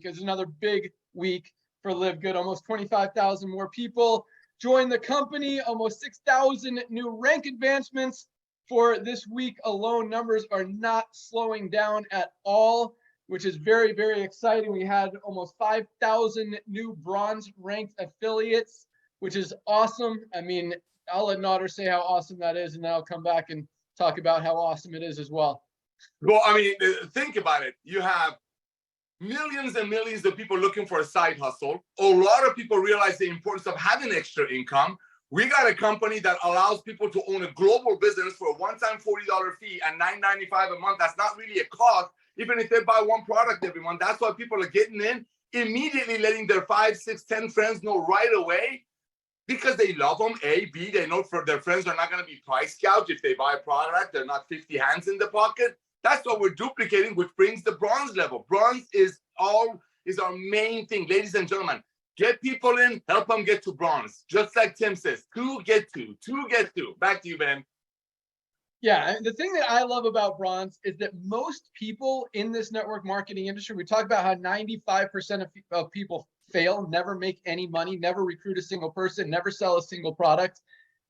because it's another big week for LiveGood. Almost 25,000 more people joined the company, almost 6,000 new rank advancements for this week alone. Numbers are not slowing down at all, which is very, very exciting. We had almost 5,000 new bronze ranked affiliates, which is awesome. I mean, I'll let Nader say how awesome that is, and then I'll come back and talk about how awesome it is as well. Well, I mean, think about it. You have millions and millions of people looking for a side hustle. A lot of people realize the importance of having extra income. We got a company that allows people to own a global business for a one-time $40 fee and $9.95 a month. That's not really a cost, even if they buy one product every month. That's why people are getting in, immediately letting their 5, 6, 10 friends know right away, because they love them. A, B, they know for their friends are not going to be price gouged. If they buy a product, they're not 50 hands in the pocket. That's what we're duplicating, which brings the bronze level. Bronze is our main thing. Ladies and gentlemen, get people in, help them get to bronze. Just like Tim says, two get to. Back to you, Ben. Yeah, the thing that I love about bronze is that most people in this network marketing industry, we talk about how 95% of people fail, never make any money, never recruit a single person, never sell a single product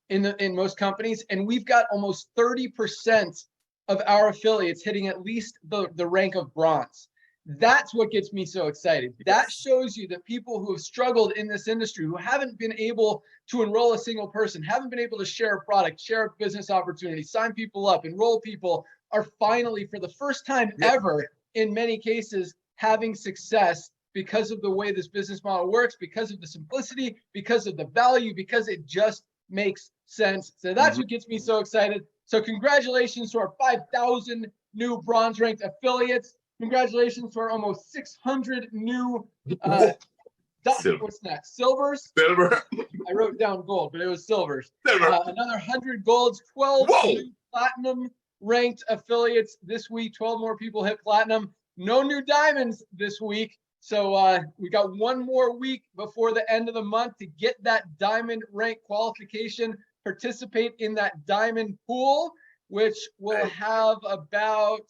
in most companies. And we've got almost 30% of our affiliates hitting at least the rank of bronze. That's what gets me so excited. That shows you that people who have struggled in this industry, who haven't been able to enroll a single person, haven't been able to share a product, share a business opportunity, sign people up, enroll people, are finally, for the first time ever, in many cases, having success because of the way this business model works, because of the simplicity, because of the value, because it just makes sense. So that's what gets me so excited. So congratulations to our 5,000 new bronze ranked affiliates. Congratulations to our almost 600 new, what's next? Silvers? Silver. I wrote down gold, but it was silvers. Silver. Another 100 golds, 12 new platinum ranked affiliates this week. 12 more people hit platinum. No new diamonds this week. So we got one more week before the end of the month to get that diamond rank qualification, participate in that diamond pool, which will have about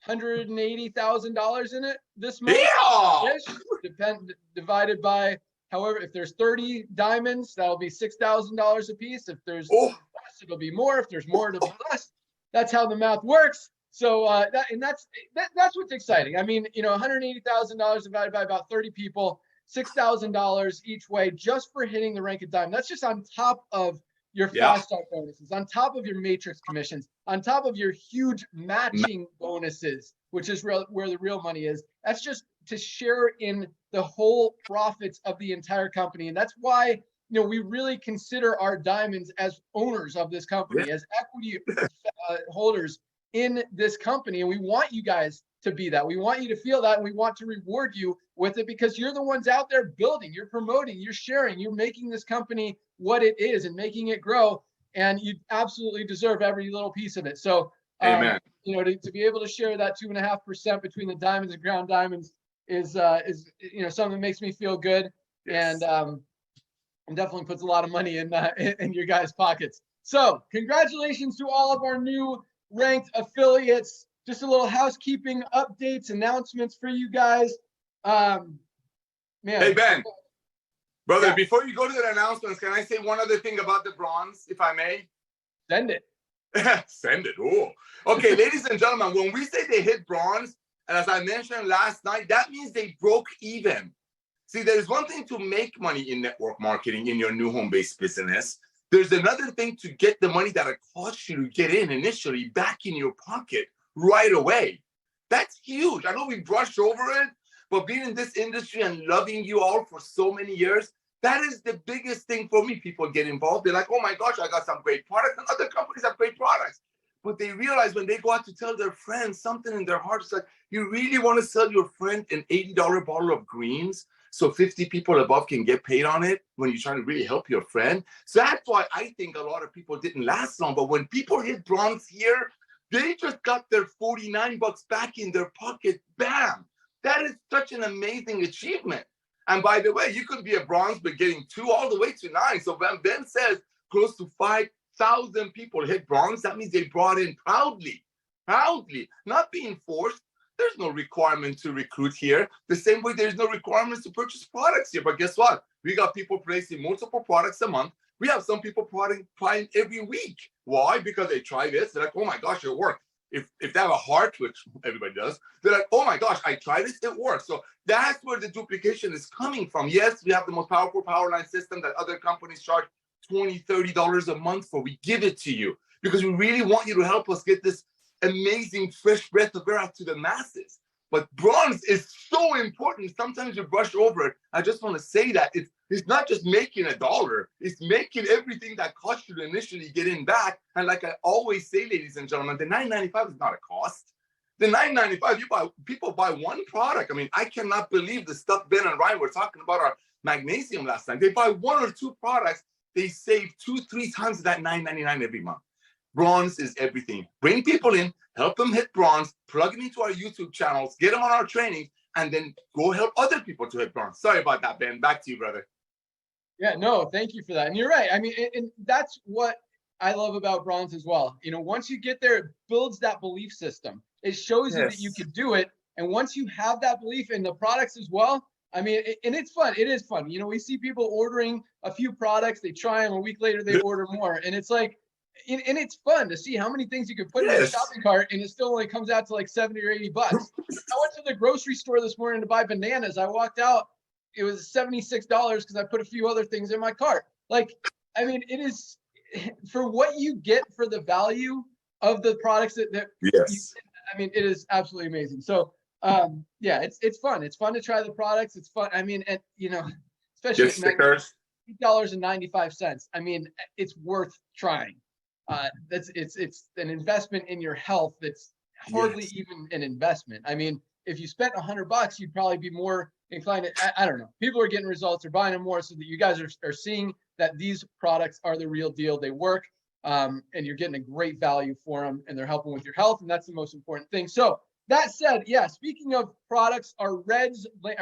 $180,000 in it this month. Yeah! Divided by, however, if there's 30 diamonds, that'll be $6,000 a piece. If there's less, it'll be more. If there's more, it'll be less. That's how the math works. So that's what's exciting. I mean, you know, $180,000 divided by about 30 people, $6,000 each way just for hitting the rank of diamond. That's just on top of your fast start bonuses, on top of your matrix commissions, on top of your huge matching bonuses, which is where the real money is. That's just to share in the whole profits of the entire company. And that's why, you know, we really consider our diamonds as owners of this company, as equity holders in this company. And we want you guys to be that. We want you to feel that, and we want to reward you with it, because you're the ones out there building, you're promoting, you're sharing, you're making this company what it is and making it grow. And you absolutely deserve every little piece of it. So, you know, to be able to share that 2.5% between the diamonds and ground diamonds is you know, something that makes me feel good, and definitely puts a lot of money in your guys' pockets. So congratulations to all of our new ranked affiliates. Just a little housekeeping updates, announcements for you guys. Man, hey Ben, brother, before you go to the announcements, can I say one other thing about the bronze, if I may? Send it. Send it. Oh, okay. Ladies and gentlemen, when we say they hit bronze, and as I mentioned last night, that means they broke even. See, there's one thing to make money in network marketing in your new home-based business. There's another thing to get the money that it costs you to get in initially back in your pocket right away. That's huge. I know we brush over it, but being in this industry and loving you all for so many years, that is the biggest thing for me. People get involved. They're like, oh my gosh, I got some great products, and other companies have great products. But they realize when they go out to tell their friends, something in their heart is like, you really want to sell your friend an $80 bottle of greens so 50 people above can get paid on it when you're trying to really help your friend? So that's why I think a lot of people didn't last long. But when people hit bronze here, they just got their 49 bucks back in their pocket. Bam! That is such an amazing achievement. And by the way, you could be a bronze, but getting 2 all the way to 9. So when Ben says close to 5,000 people hit bronze, that means they brought in proudly, not being forced. There's no requirement to recruit here. The same way there's no requirements to purchase products here. But guess what? We got people placing multiple products a month. We have some people trying every week. Why? Because they try this. They're like, oh my gosh, it worked. If they have a heart, which everybody does, they're like, oh my gosh, I tried this, it works. So that's where the duplication is coming from. Yes, we have the most powerful power line system that other companies charge $20, $30 a month for. We give it to you because we really want you to help us get this amazing fresh breath of air out to the masses. But bronze is so important. Sometimes you brush over it. I just want to say that it's not just making $1. It's making everything that cost you to initially get in back. And like I always say, ladies and gentlemen, the $9.95 is not a cost. The $9.95, people buy one product. I mean, I cannot believe the stuff Ben and Ryan were talking about our magnesium last time. They buy 1 or 2 products. They save 2-3 times that $9.99 every month. Bronze is everything. Bring people in, help them hit bronze, plug them into our YouTube channels, get them on our training, and then go help other people to hit bronze. Sorry about that, Ben. Back to you, brother. Yeah, no, thank you for that. And you're right. I mean, and that's what I love about bronze as well. You know, once you get there, it builds that belief system. It shows you that you can do it. And once you have that belief in the products as well, I mean, and it's fun. It is fun. You know, we see people ordering a few products, they try them, a week later, they order more. And it's like, and it's fun to see how many things you can put in your shopping cart and it still only comes out to like 70 or 80 bucks. I went to the grocery store this morning to buy bananas. I walked out, it was $76 because I put a few other things in my cart. Like, I mean, it is for what you get for the value of the products that I mean, it is absolutely amazing. So yeah, it's fun. It's fun to try the products. It's fun. I mean, and you know, especially stickers. $8.95. I mean, it's worth trying. It's an investment in your health that's hardly even an investment. I mean, if you spent $100, you'd probably be more inclined to, I don't know. People are getting results, they're buying them more so that you guys are seeing that these products are the real deal. They work, and you're getting a great value for them, and they're helping with your health, and that's the most important thing. So that said, yeah, speaking of products, our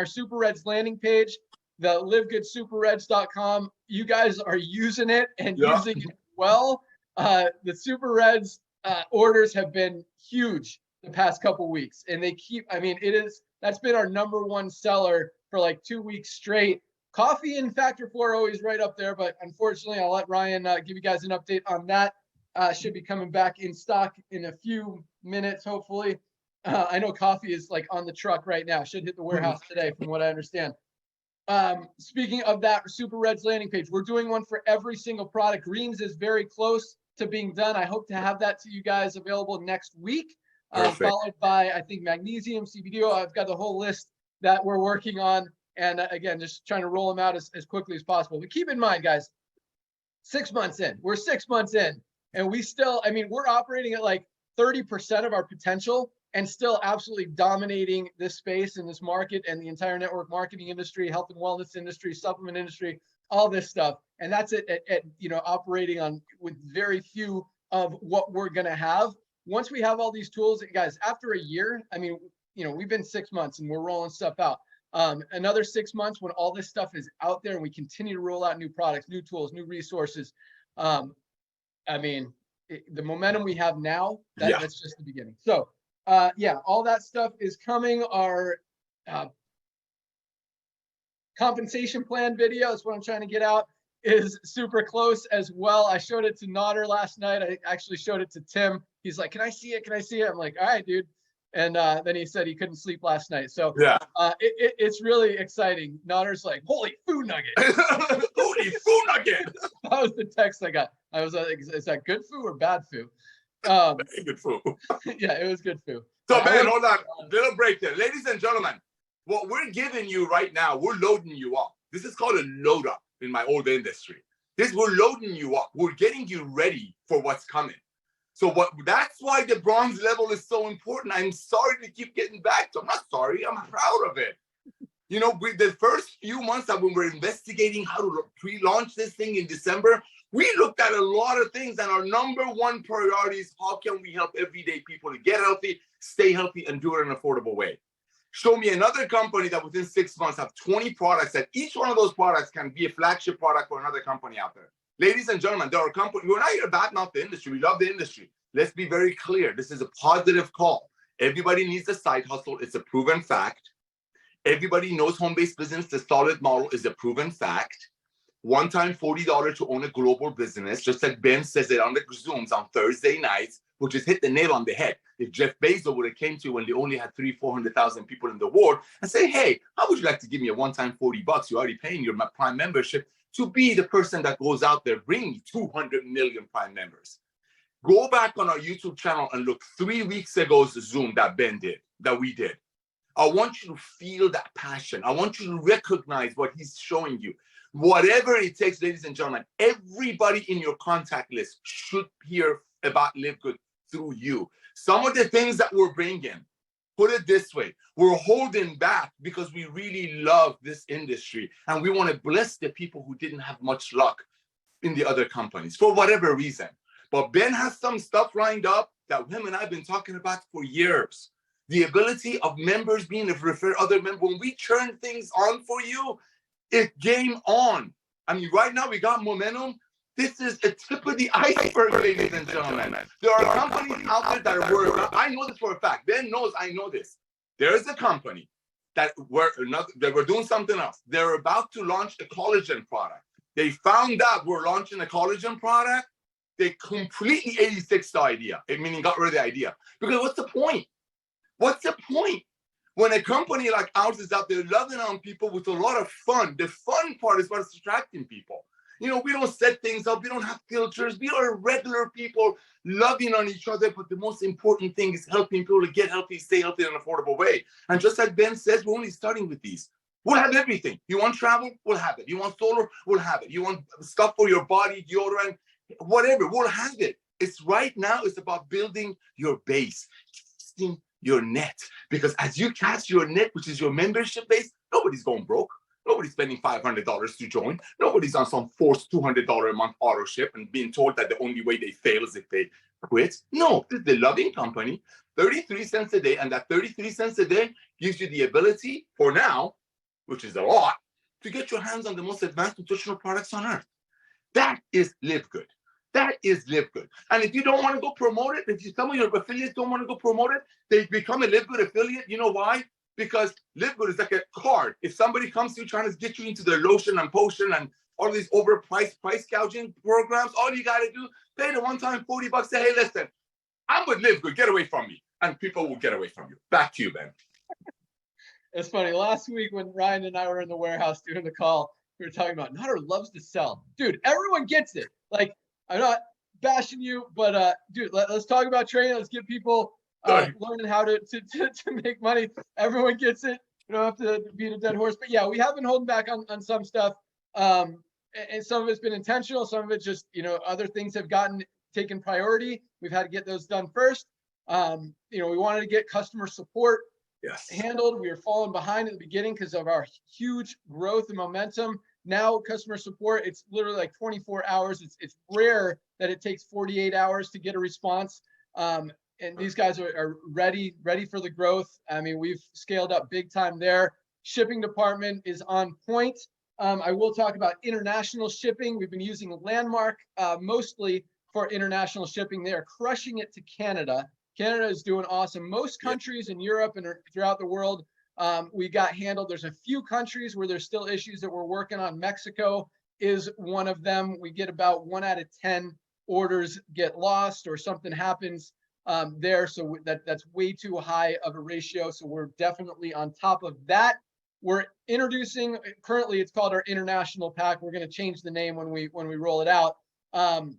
Super Reds landing page, the LiveGoodSuperReds.com, you guys are using it and using it well. The Super Reds orders have been huge the past couple weeks, and they keep, I mean, that's been our #1 seller for like 2 weeks straight. Coffee and Factor 4 are always right up there, but unfortunately, I'll let Ryan give you guys an update on that. Should be coming back in stock in a few minutes, hopefully. I know coffee is like on the truck right now. Should hit the warehouse today, from what I understand. Speaking of that Super Reds landing page, we're doing one for every single product. Greens is very close to being done. I hope to have that to you guys available next week, followed by, I think, magnesium, CBD. I've got the whole list that we're working on. And again, just trying to roll them out as quickly as possible. But keep in mind, guys, 6 months in, we're 6 months in, and we still, I mean, we're operating at like 30% of our potential and still absolutely dominating this space and this market and the entire network marketing industry, health and wellness industry, supplement industry, all this stuff. And that's at you know, operating on with very few of what we're going to have. Once we have all these tools, guys, after a year, I mean, you know, we've been 6 months and we're rolling stuff out. Another 6 months when all this stuff is out there and we continue to roll out new products, new tools, new resources. I mean, the momentum we have now, that's just the beginning. So yeah, all that stuff is coming. Our compensation plan video is what I'm trying to get out, is super close as well. I showed it to Nodder last night. I actually showed it to Tim. He's like, can I see it? Can I see it? I'm like, all right, dude. And then he said he couldn't sleep last night. So yeah, it's really exciting. Nodder's like, holy food nugget. Holy food nugget. That was the text I got. I was like, is that good food or bad food? Good food. Yeah, it was good food. So Ben, hold on, little break there. Ladies and gentlemen, what we're giving you right now, we're loading you up. This is called a load up in my old industry. We're loading you up. We're getting you ready for what's coming. So that's why the bronze level is so important. I'm sorry to keep getting back to. I'm not sorry. I'm proud of it. You know, the first few months that when we're investigating how to pre-launch this thing in December, we looked at a lot of things, and our #1 priority is how can we help everyday people to get healthy, stay healthy, and do it in an affordable way. Show me another company that within 6 months have 20 products that each one of those products can be a flagship product for another company out there. Ladies and gentlemen, there are companies, we're not here to badmouth the industry. We love the industry. Let's be very clear. This is a positive call. Everybody needs a side hustle. It's a proven fact. Everybody knows home-based business. The solid model is a proven fact. One time $40 to own a global business, just like Ben says it on the Zooms on Thursday nights, which just hit the nail on the head. If Jeff Bezos would have came to you when they only had 300,000-400,000 people in the world and say, hey, how would you like to give me a one-time $40? You're already paying your Prime membership to be the person that goes out there bringing 200 million Prime members. Go back on our YouTube channel and look 3 weeks ago's Zoom that Ben did, that we did. I want you to feel that passion. I want you to recognize what he's showing you. Whatever it takes, ladies and gentlemen, everybody in your contact list should hear about LiveGood through you. Some of the things that we're bringing, put it this way, we're holding back because we really love this industry and we want to bless the people who didn't have much luck in the other companies for whatever reason. But Ben has some stuff lined up that him and I have been talking about for years. The ability of members being able to refer other members. When we turn things on for you, it's game on. I mean, right now we got momentum. This is a tip of the iceberg, ladies and gentlemen. There are companies out there that are working. I know this for a fact. Ben knows I know this. There is a company that we're doing something else. They're about to launch a collagen product. They found out we're launching a collagen product. They completely 86 the idea, meaning got rid of the idea. Because what's the point? What's the point? When a company like ours is out there loving on people with a lot of fun, the fun part is what's attracting people. You know, we don't set things up. We don't have filters. We are regular people loving on each other. But the most important thing is helping people to get healthy, stay healthy in an affordable way. And just like Ben says, we're only starting with these. We'll have everything. You want travel? We'll have it. You want solar? We'll have it. You want stuff for your body, deodorant, whatever, we'll have it. It's right now, it's about building your base, casting your net. Because as you cast your net, which is your membership base, nobody's going broke. Nobody's spending $500 to join. Nobody's on some forced $200 a month auto ship and being told that the only way they fail is if they quit. No, this is the loving company, 33 cents a day. And that 33 cents a day gives you the ability for now, which is a lot, to get your hands on the most advanced nutritional products on earth. That is LiveGood. That is LiveGood. And if you don't want to go promote it, if some of your affiliates don't want to go promote it, they become a LiveGood affiliate. You know why? Because LiveGood is like a card. If somebody comes to you trying to get you into their lotion and potion and all these overpriced price gouging programs, all you got to do, pay the one-time $40, say, hey, listen, I'm with LiveGood, get away from me. And people will get away from you. Back to you, Ben. It's funny. Last week when Ryan and I were in the warehouse doing the call, we were talking about Nutter loves to sell. Dude, everyone gets it. Like, I'm not bashing you, but dude, let's talk about trading. Let's get people learning how to make money. Everyone gets it. You don't have to beat a dead horse. But yeah, we have been holding back on some stuff. And some of it's been intentional. Some of it just, you know, other things have taken priority. We've had to get those done first. You know, we wanted to get customer support handled. We were falling behind at the beginning because of our huge growth and momentum. Now customer support, it's literally like 24 hours. It's rare that it takes 48 hours to get a response. And these guys are ready for the growth. I mean, we've scaled up big time there. Shipping department is on point. I will talk about international shipping. We've been using Landmark mostly for international shipping. They are crushing it to Canada. Canada is doing awesome. Most countries in Europe and throughout the world, we got handled. There's a few countries where there's still issues that we're working on. Mexico is one of them. We get about 1 out of 10 orders get lost or something happens there. So that's way too high of a ratio. So we're definitely on top of that. We're introducing, currently it's called our international pack. We're going to change the name when we roll it out. And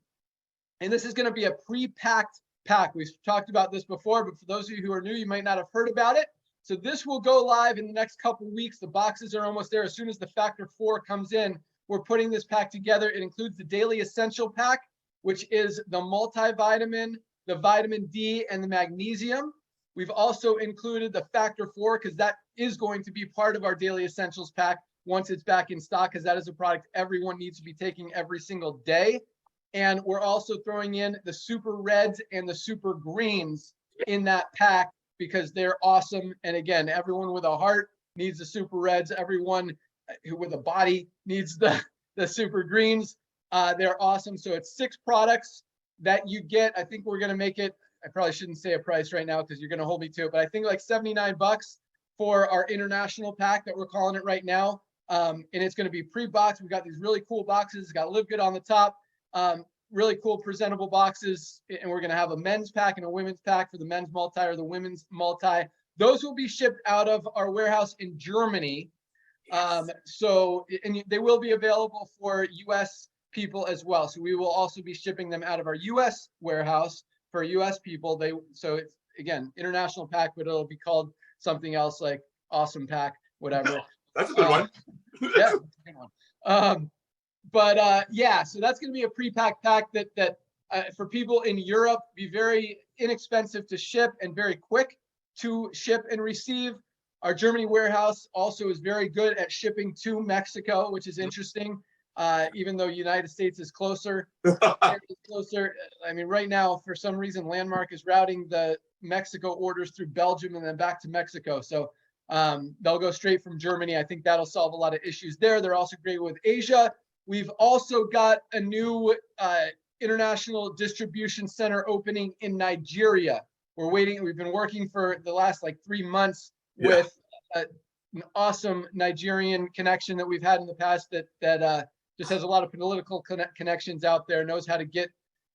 this is going to be a pre-packed pack. We've talked about this before, but for those of you who are new, you might not have heard about it. So this will go live in the next couple of weeks. The boxes are almost there. As soon as the Factor 4 comes in, we're putting this pack together. It includes the Daily Essential Pack, which is the multivitamin, the vitamin D, and the magnesium. We've also included the Factor 4 because that is going to be part of our Daily Essentials pack once it's back in stock, because that is a product everyone needs to be taking every single day. And we're also throwing in the Super Reds and the Super Greens in that pack because they're awesome. And again, everyone with a heart needs the Super Reds. Everyone with a body needs the Super Greens. They're awesome. So it's 6 products that you get. I think we're going to make it I probably shouldn't say a price right now because you're going to hold me to it, but I think like $79 for our international pack that we're calling it right now. And it's going to be pre-boxed. We've got these really cool boxes. It's got LiveGood on the top. Really cool presentable boxes. And we're going to have a men's pack and a women's pack for the men's multi or the women's multi. Those will be shipped out of our warehouse in Germany. So, and they will be available for US people as well. So we will also be shipping them out of our US warehouse for US people. So it's, again, international pack, but it'll be called something else like awesome pack, whatever. That's a good one. Yeah, good one. Yeah, so that's going to be a pre-packed pack that for people in Europe, be very inexpensive to ship and very quick to ship and receive. Our Germany warehouse also is very good at shipping to Mexico, which is interesting. Even though United States is closer, I mean, right now, for some reason, Landmark is routing the Mexico orders through Belgium and then back to Mexico. So they'll go straight from Germany. I think that'll solve a lot of issues there. They're also great with Asia. We've also got a new international distribution center opening in Nigeria. We're waiting. We've been working for the last like 3 months with an awesome Nigerian connection that we've had in the past that just has a lot of political connections out there, knows how to get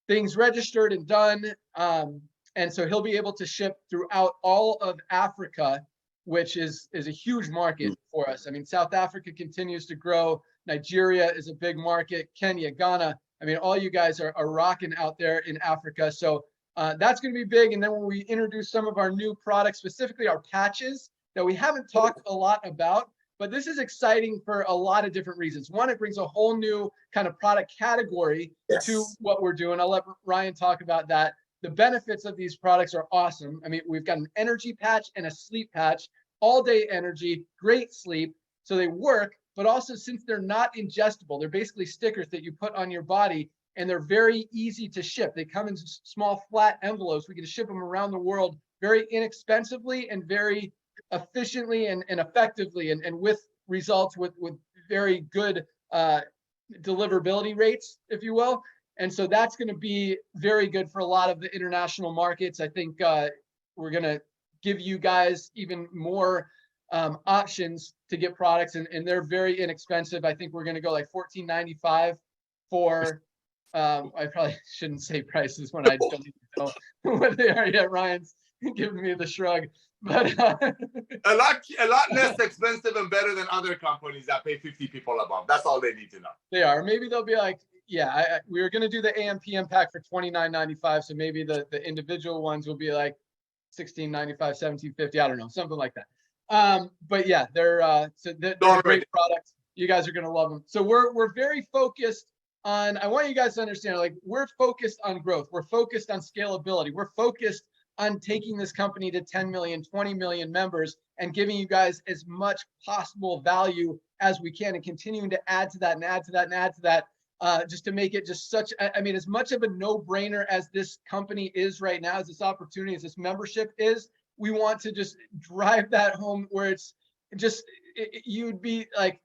things registered and done. And so he'll be able to ship throughout all of Africa, which is a huge market for us. I mean, South Africa continues to grow. Nigeria is a big market. Kenya, Ghana. I mean, all you guys are rocking out there in Africa. So that's going to be big. And then when we introduce some of our new products, specifically our patches that we haven't talked a lot about, but this is exciting for a lot of different reasons. One, it brings a whole new kind of product category to what we're doing. I'll let Ryan talk about that. The benefits of these products are awesome. I mean, we've got an energy patch and a sleep patch, all day energy, great sleep. So they work, but also since they're not ingestible, they're basically stickers that you put on your body and they're very easy to ship. They come in small flat envelopes. We can ship them around the world very inexpensively and very efficiently and effectively and with results with very good deliverability rates, if you will. And so that's going to be very good for a lot of the international markets. I think we're going to give you guys even more options to get products, and they're very inexpensive. I think we're going to go like $14.95 for, I probably shouldn't say prices when I don't even know what they are yet. Ryan's giving me the shrug. But a lot less expensive and better than other companies that pay 50 people above. That's all they need to know. They are. Maybe they'll be like, yeah, we were going to do the AM PM pack for $29.95. So maybe the individual ones will be like $16.95, $17.50. I don't know, something like that. But yeah, they're great products. You guys are going to love them. So we're very focused on, I want you guys to understand, like, we're focused on growth. We're focused on scalability. We're focused on taking this company to 10 million, 20 million members and giving you guys as much possible value as we can and continuing to add to that and add to that and add to that, just to make it just such, I mean, as much of a no-brainer as this company is right now, as this opportunity, as this membership is, we want to just drive that home where it's just, you'd be like,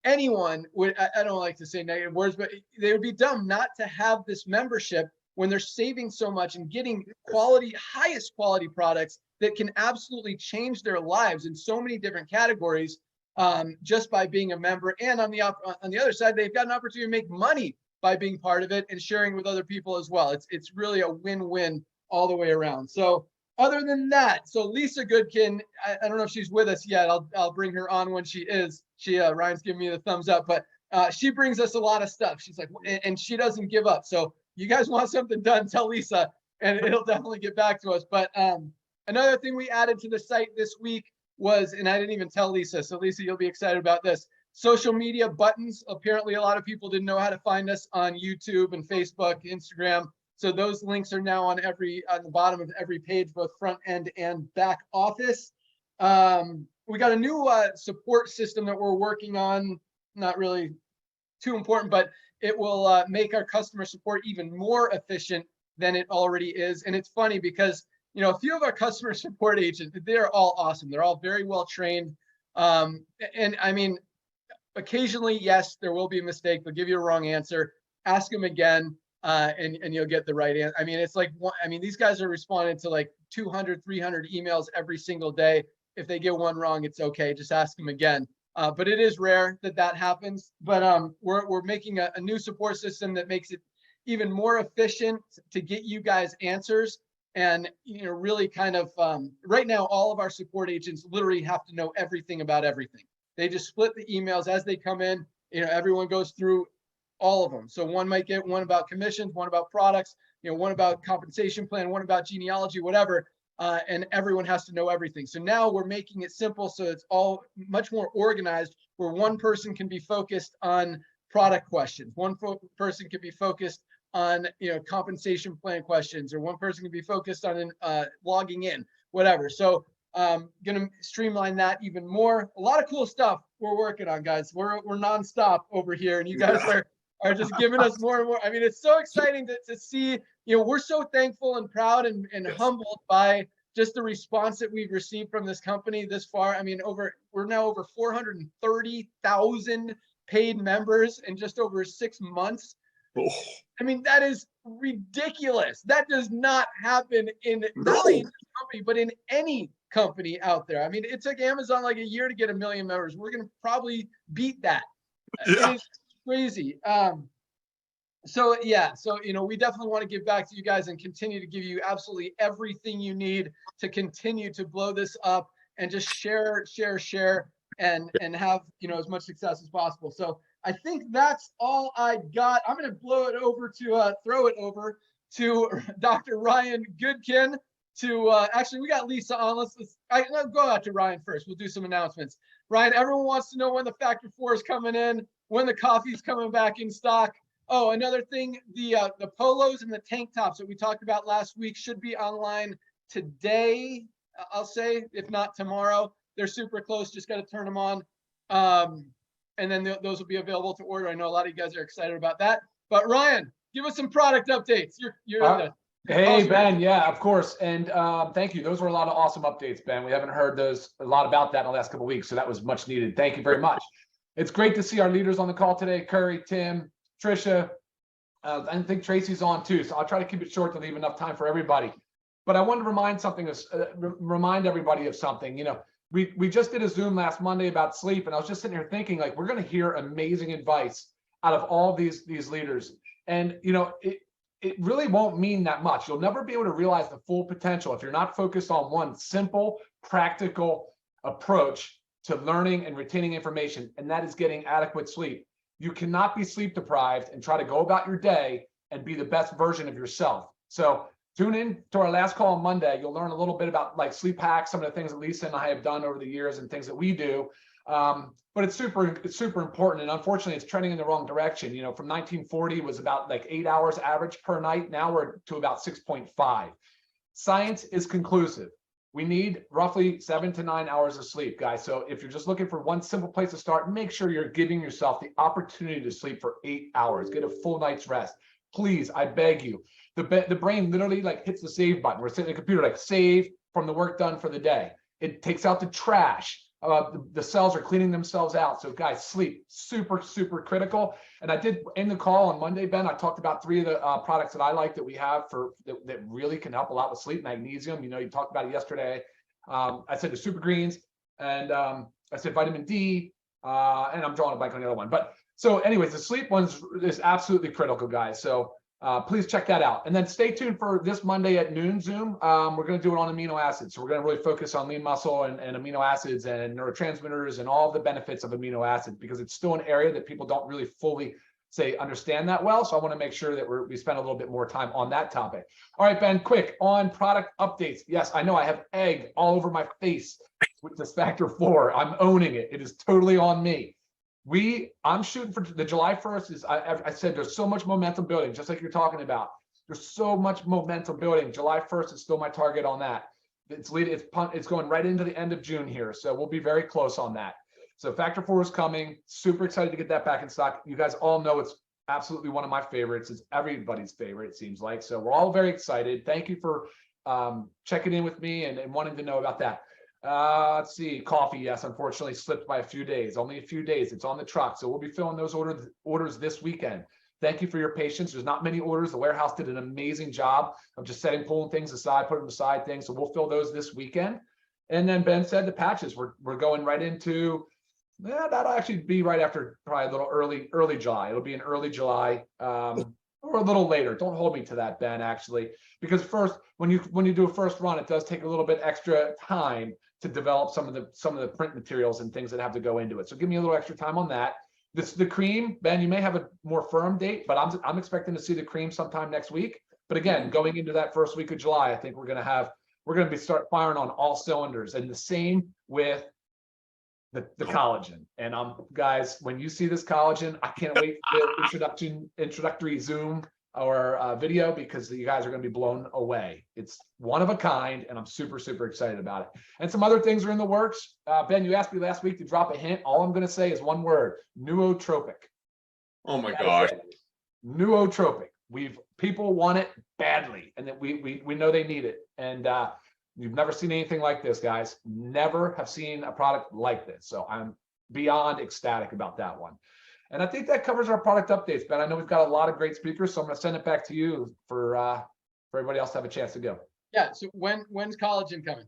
anyone would, I don't like to say negative words, but they would be dumb not to have this membership when they're saving so much and getting quality, highest quality products that can absolutely change their lives in so many different categories, just by being a member. And on the other side, they've got an opportunity to make money by being part of it and sharing with other people as well. It's really a win-win all the way around. So other than that, so Lisa Goodkin, I don't know if she's with us yet. I'll bring her on when she is. Ryan's giving me the thumbs up, but she brings us a lot of stuff. She's like, and she doesn't give up. So you guys want something done, tell Lisa, and it'll definitely get back to us. But another thing we added to the site this week was, and I didn't even tell Lisa, so Lisa, you'll be excited about this, social media buttons. Apparently, a lot of people didn't know how to find us on YouTube and Facebook, Instagram. So those links are now on the bottom of every page, both front end and back office. We got a new support system that we're working on, not really too important, but it will make our customer support even more efficient than it already is. And it's funny because, you know, a few of our customer support agents, they're all awesome. They're all very well trained. And I mean, occasionally, yes, there will be a mistake. They'll give you a wrong answer. Ask them again. and you'll get the right answer. I mean, it's like, I mean, these guys are responding to like 200, 300 emails every single day. If they get one wrong, it's okay. Just ask them again. But it is rare that that happens. But we're making a new support system that makes it even more efficient to get you guys answers. And, you know, really kind of right now, all of our support agents literally have to know everything about everything. They just split the emails as they come in. You know, everyone goes through all of them. So one might get one about commissions, one about products, you know, one about compensation plan, one about genealogy, whatever. And everyone has to know everything. So now we're making it simple, so it's all much more organized, where one person can be focused on product questions, one person can be focused on, you know, compensation plan questions, or one person can be focused on logging in, whatever. So gonna streamline that even more. A lot of cool stuff we're working on, guys. We're nonstop over here, and you guys are just giving us more and more. I mean, it's so exciting to see. You know, we're so thankful and proud and humbled by just the response that we've received from this company this far. I mean, we're now over 430,000 paid members in just over 6 months. Oh. I mean, that is ridiculous. That does not happen in not only in this company, but in any company out there. I mean, it took Amazon like a year to get 1 million members. We're going to probably beat that. Yeah. It is crazy. So yeah, so, you know, we definitely want to give back to you guys and continue to give you absolutely everything you need to continue to blow this up and just share and have, you know, as much success as possible. So I think that's all I got. I'm going to throw it over to Dr. Ryan Goodkin to actually, we got Lisa on. Let's go out to Ryan first. We'll do some announcements. Ryan, everyone wants to know when the Factor 4 is coming in, when the coffee's coming back in stock. Oh, another thing, the polos and the tank tops that we talked about last week should be online today, I'll say, if not tomorrow. They're super close, just got to turn them on. And then those will be available to order. I know a lot of you guys are excited about that. But Ryan, give us some product updates. You're Hey, Ben. Yeah, of course. And thank you. Those were a lot of awesome updates, Ben. We haven't heard a lot about that in the last couple of weeks, so that was much needed. Thank you very much. It's great to see our leaders on the call today, Curry, Tim, Trisha. I think Tracy's on too, so I'll try to keep it short to leave enough time for everybody. But I wanted to remind everybody of something. You know, we just did a Zoom last Monday about sleep, and I was just sitting here thinking, like, we're going to hear amazing advice out of all these leaders, and you know, it really won't mean that much. You'll never be able to realize the full potential if you're not focused on one simple, practical approach to learning and retaining information, and that is getting adequate sleep. You cannot be sleep deprived and try to go about your day and be the best version of yourself. So tune in to our last call on Monday. You'll learn a little bit about like sleep hacks, some of the things that Lisa and I have done over the years and things that we do. But it's super important. And unfortunately, it's trending in the wrong direction. You know, from 1940 was about like 8 hours average per night. Now we're to about 6.5. Science is conclusive. We need roughly 7 to 9 hours of sleep, guys. So if you're just looking for one simple place to start, make sure you're giving yourself the opportunity to sleep for 8 hours. Get a full night's rest. Please, I beg you. The brain literally like hits the save button. We're sitting at the computer like save from the work done for the day. It takes out the trash. The cells are cleaning themselves out. So guys, sleep, super critical. And I did in the call on Monday, Ben, I talked about 3 of the products that I like that we have that really can help a lot with sleep. Magnesium, you know, you talked about it yesterday. I said the super greens, and I said vitamin D, and I'm drawing a blank on the other one. But so anyways, the sleep one's is absolutely critical, guys. So please check that out. And then stay tuned for this Monday at noon Zoom. We're going to do it on amino acids. So we're going to really focus on lean muscle and amino acids and neurotransmitters and all the benefits of amino acids, because it's still an area that people don't really fully understand that well. So I want to make sure that we spend a little bit more time on that topic. All right, Ben, quick on product updates. Yes, I know I have egg all over my face with this Factor 4. I'm owning it. It is totally on me. I'm shooting for the July 1st. I said there's so much momentum building, just like you're talking about. There's so much momentum building. July 1st is still my target on that. It's going right into the end of June here, so we'll be very close on that. So Factor 4 is coming. Super excited to get that back in stock. You guys all know it's absolutely one of my favorites. It's everybody's favorite, it seems like. So we're all very excited. Thank you for checking in with me and wanting to know about that. Let's see, coffee, yes, unfortunately slipped by a few days, only a few days. It's on the truck, so we'll be filling those orders this weekend. Thank you for your patience. There's not many orders. The warehouse did an amazing job of just pulling things aside, putting them aside things. So we'll fill those this weekend. And then Ben said the patches, we're going right into, that'll actually be right after probably a little early July. It'll be in early July, or a little later. Don't hold me to that, Ben, actually, because first, when you do a first run, it does take a little bit extra time to develop some of the print materials and things that have to go into it. So give me a little extra time on that. The cream, Ben, you may have a more firm date, but I'm expecting to see the cream sometime next week. But again, going into that first week of July, I think we're going to start firing on all cylinders. And the same with the collagen. And guys, when you see this collagen, I can't wait for the introductory Zoom or video, because you guys are going to be blown away. It's one of a kind, and I'm super, super excited about it. And some other things are in the works. Ben, you asked me last week to drop a hint. All I'm going to say is one word: nootropic. Oh my gosh. Nootropic. People want it badly, and that we know they need it. And you've never seen anything like this, guys. Never have seen a product like this. So I'm beyond ecstatic about that one. And I think that covers our product updates, Ben. I know we've got a lot of great speakers, so I'm going to send it back to you for everybody else to have a chance to go. Yeah. So when's collagen coming?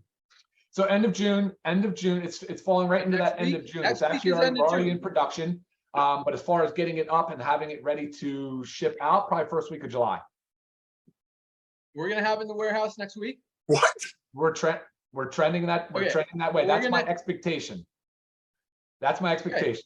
So end of June. It's falling right into that end of June. It's actually already in production. But as far as getting it up and having it ready to ship out, probably first week of July. We're gonna have it in the warehouse next week. What? We're trending that. We're trending that way. That's my expectation. That's my expectation. Okay.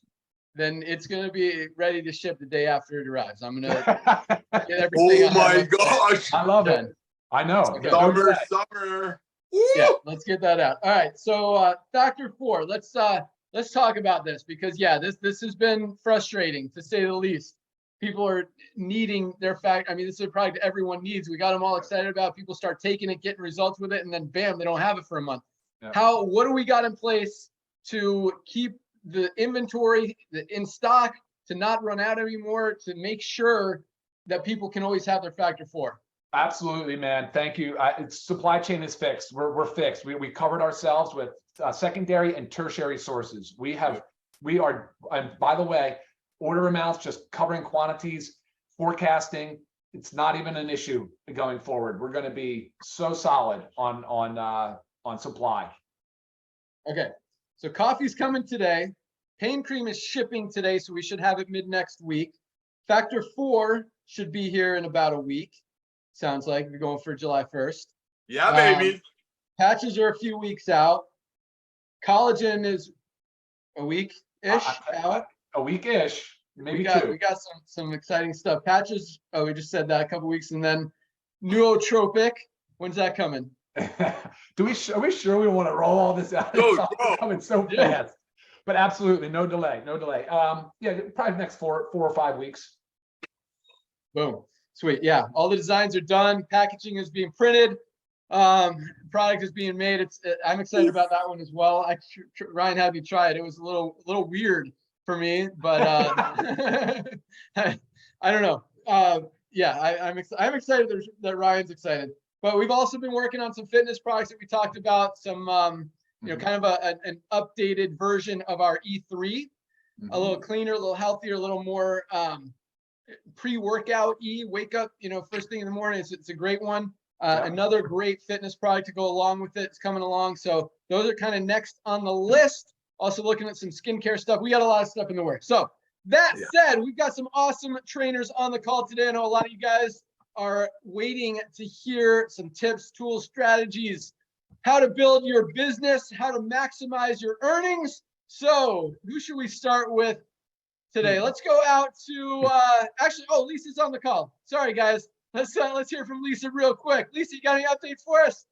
Then it's going to be ready to ship the day after it arrives. I'm going to get everything. Oh my gosh. I love it. I know. Okay. Summer. Yeah, let's get that out. All right. So Factor 4, let's talk about this, because this has been frustrating, to say the least. People are needing their this is a product everyone needs. We got them all excited about. People start taking it, getting results with it, and then bam, they don't have it for a month. Yeah. What do we got in place to keep the inventory in stock, to not run out anymore, to make sure that people can always have their Factor 4? Absolutely, man. Thank you. Supply chain is fixed. We're fixed. We covered ourselves with secondary and tertiary sources. We are, and by the way, order amounts, just covering quantities, forecasting. It's not even an issue going forward. We're going to be so solid on supply. Okay. So coffee's coming today. Pain cream is shipping today, so we should have it mid next week. Factor 4 should be here in about a week. Sounds like we're going for July 1st. Yeah, baby. Patches are a few weeks out. Collagen is a week-ish out. A week-ish, maybe two. We got some exciting stuff. Patches, we just said that a couple weeks. And then nootropic, when's that coming? Are we sure we want to roll all this out? It's coming so fast. But absolutely, no delay. Probably next 4 or 5 weeks. Boom. Sweet. Yeah, all the designs are done. Packaging is being printed. Product is being made. I'm excited about that one as well. Ryan had me try it. It was a little weird for me, but I don't know. I'm excited that Ryan's excited. But we've also been working on some fitness products that we talked about. Some kind of an updated version of our E3, a little cleaner, a little healthier, a little more pre-workout wake up, first thing in the morning. It's a great one. Another great fitness product to go along with it. It's coming along. So those are kind of next on the list. Also looking at some skincare stuff. We got a lot of stuff in the works. So that said, we've got some awesome trainers on the call today. I know a lot of you guys are waiting to hear some tips, tools, strategies, how to build your business, how to maximize your earnings. So who should we start with today? Let's go out to Lisa's on the call. Sorry guys, let's hear from Lisa real quick. Lisa, you got any updates for us?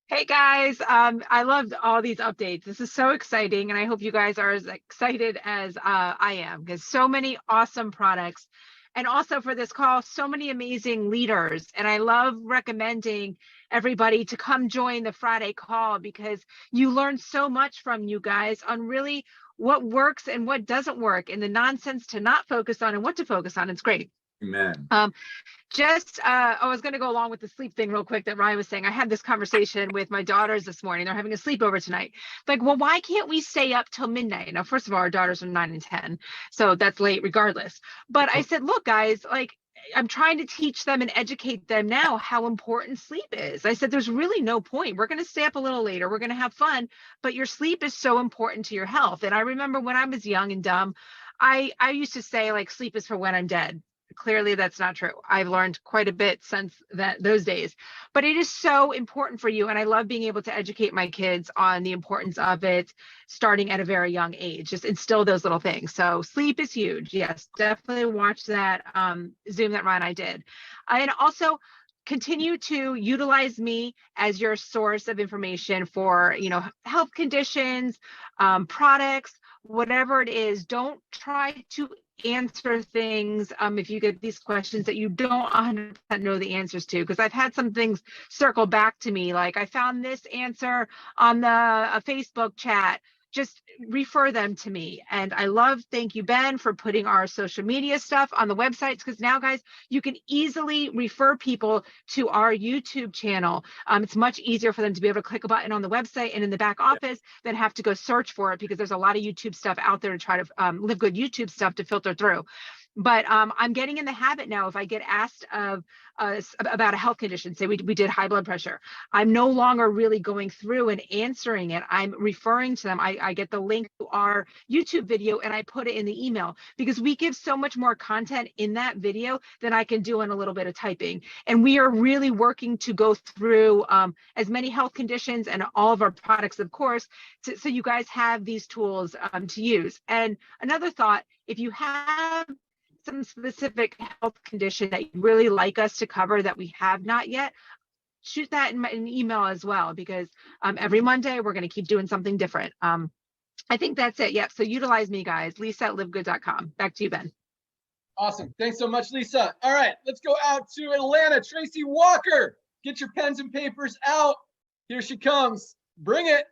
Hey guys, I loved all these updates. This is so exciting, and I hope you guys are as excited as I am, because so many awesome products. And also for this call, so many amazing leaders. And I love recommending everybody to come join the Friday call, because you learn so much from you guys on really what works and what doesn't work, and the nonsense to not focus on and what to focus on. It's great. Amen. I was going to go along with the sleep thing real quick that Ryan was saying. I had this conversation with my daughters this morning. They're having a sleepover tonight. Like, well, why can't we stay up till midnight? Now, first of all, our daughters are 9 and 10, so that's late regardless. But I said, look, guys, like, I'm trying to teach them and educate them now how important sleep is. I said, there's really no point. We're going to stay up a little later. We're going to have fun, but your sleep is so important to your health. And I remember when I was young and dumb, I used to say, like, sleep is for when I'm dead. Clearly that's not true. I've learned quite a bit since those days, but it is so important for you. And I love being able to educate my kids on the importance of it starting at a very young age, just instill those little things. So sleep is huge. Yes, definitely watch that Zoom that Ryan and I did. And also continue to utilize me as your source of information for, health conditions, products, whatever it is. Don't try to answer things if you get these questions that you don't 100% know the answers to, because I've had some things circle back to me, like I found this answer on a Facebook chat. Just refer them to me. And thank you, Ben, for putting our social media stuff on the websites, because now, guys, you can easily refer people to our YouTube channel. It's much easier for them to be able to click a button on the website and in the back office than have to go search for it, because there's a lot of YouTube stuff out there to try to LiveGood YouTube stuff to filter through. But I'm getting in the habit now, if I get asked about a health condition, say we did high blood pressure, I'm no longer really going through and answering it. I'm referring to them. I get the link to our YouTube video and I put it in the email, because we give so much more content in that video than I can do in a little bit of typing. And we are really working to go through as many health conditions and all of our products, of course, so you guys have these tools to use. And another thought, if you have some specific health condition that you'd really like us to cover that we have not yet, shoot that in an email as well, because every Monday we're going to keep doing something different. I think that's it. Yep. So utilize me, guys. Lisa at livegood.com. Back to you, Ben. Awesome. Thanks so much, Lisa. All right, let's go out to Atlanta. Tracy Walker, get your pens and papers out. Here she comes. Bring it.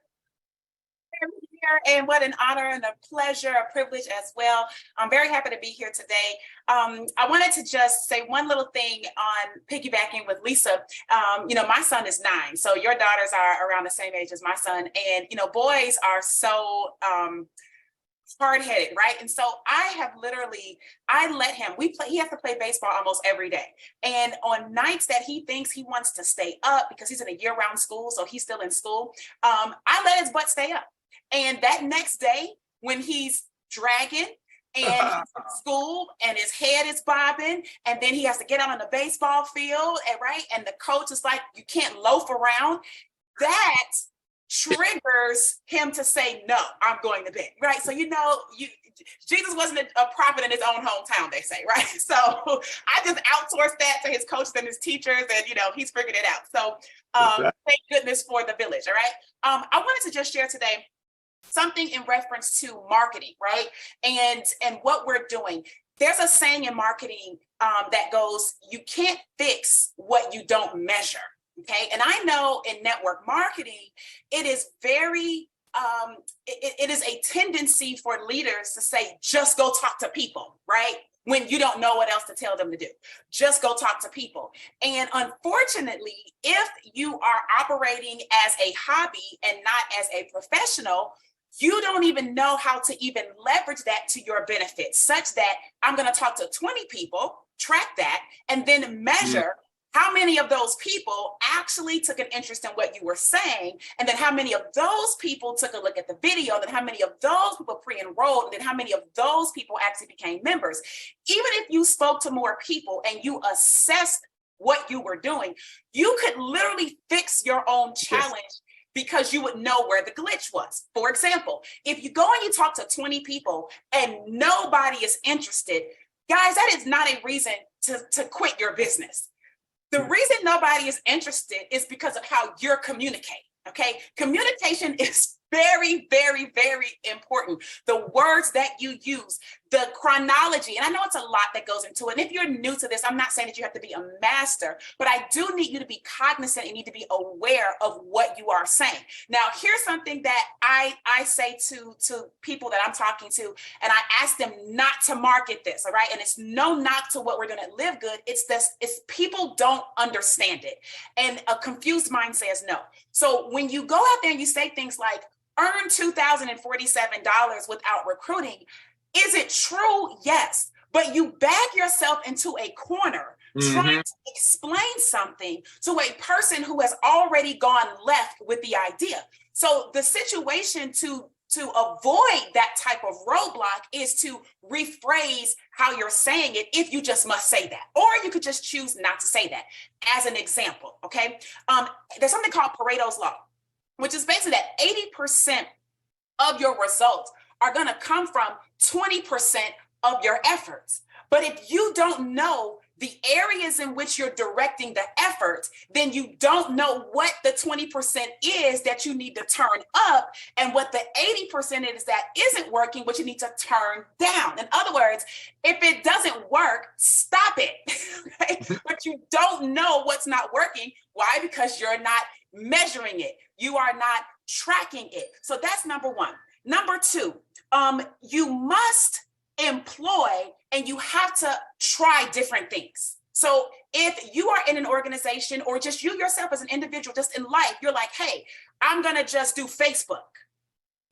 And what an honor and a pleasure, a privilege as well. I'm very happy to be here today. I wanted to just say one little thing on piggybacking with Lisa. My son is 9, so your daughters are around the same age as my son. And, boys are so hard-headed, right? And so I let him, he has to play baseball almost every day. And on nights that he thinks he wants to stay up, because he's in a year-round school, so he's still in school, I let his butt stay up. And that next day, when he's dragging and he's in school and his head is bobbing, and then he has to get out on the baseball field, and the coach is like, you can't loaf around, that triggers him to say, no, I'm going to bed, right? So, Jesus wasn't a prophet in his own hometown, they say, right? So I just outsourced that to his coaches and his teachers, and, he's figured it out. So thank goodness for the village, all right? I wanted to just share today something in reference to marketing, right? And what we're doing. There's a saying in marketing that goes, you can't fix what you don't measure, okay? And I know in network marketing, it is very, it is a tendency for leaders to say, just go talk to people, right? When you don't know what else to tell them to do. Just go talk to people. And unfortunately, if you are operating as a hobby and not as a professional, you don't even know how to even leverage that to your benefit, such that I'm going to talk to 20 people, track that, and then measure how many of those people actually took an interest in what you were saying, and then how many of those people took a look at the video, and then how many of those people pre-enrolled, and then how many of those people actually became members. Even if you spoke to more people and you assessed what you were doing, you could literally fix your own challenge. Because you would know where the glitch was. For example, if you go and you talk to 20 people and nobody is interested, guys, that is not a reason to quit your business. The reason nobody is interested is because of how you're communicating, okay? Communication is very, very, very important. The words that you use, the chronology, and I know it's a lot that goes into it. And if you're new to this, I'm not saying that you have to be a master, but I do need you to be cognizant and need to be aware of what you are saying. Now, here's something that I say to people that I'm talking to, and I ask them not to market this, all right? And it's no knock to what we're doing at LiveGood. It's people don't understand it. And a confused mind says no. So when you go out there and you say things like, earn $2,047 without recruiting, is it true? Yes. But you back yourself into a corner trying to explain something to a person who has already gone left with the idea. So the situation to avoid that type of roadblock is to rephrase how you're saying it, if you just must say that, or you could just choose not to say that. As an example, okay? There's something called Pareto's Law, which is basically that 80% of your results are gonna come from 20% of your efforts. But if you don't know the areas in which you're directing the efforts, then you don't know what the 20% is that you need to turn up and what the 80% is that isn't working, what you need to turn down. In other words, if it doesn't work, stop it, right? But you don't know what's not working. Why? Because you're not measuring it. You are not tracking it. So that's number one. Number two, you must employ and you have to try different things. So if you are in an organization or just you yourself as an individual, just in life, you're like, hey, I'm gonna just do Facebook.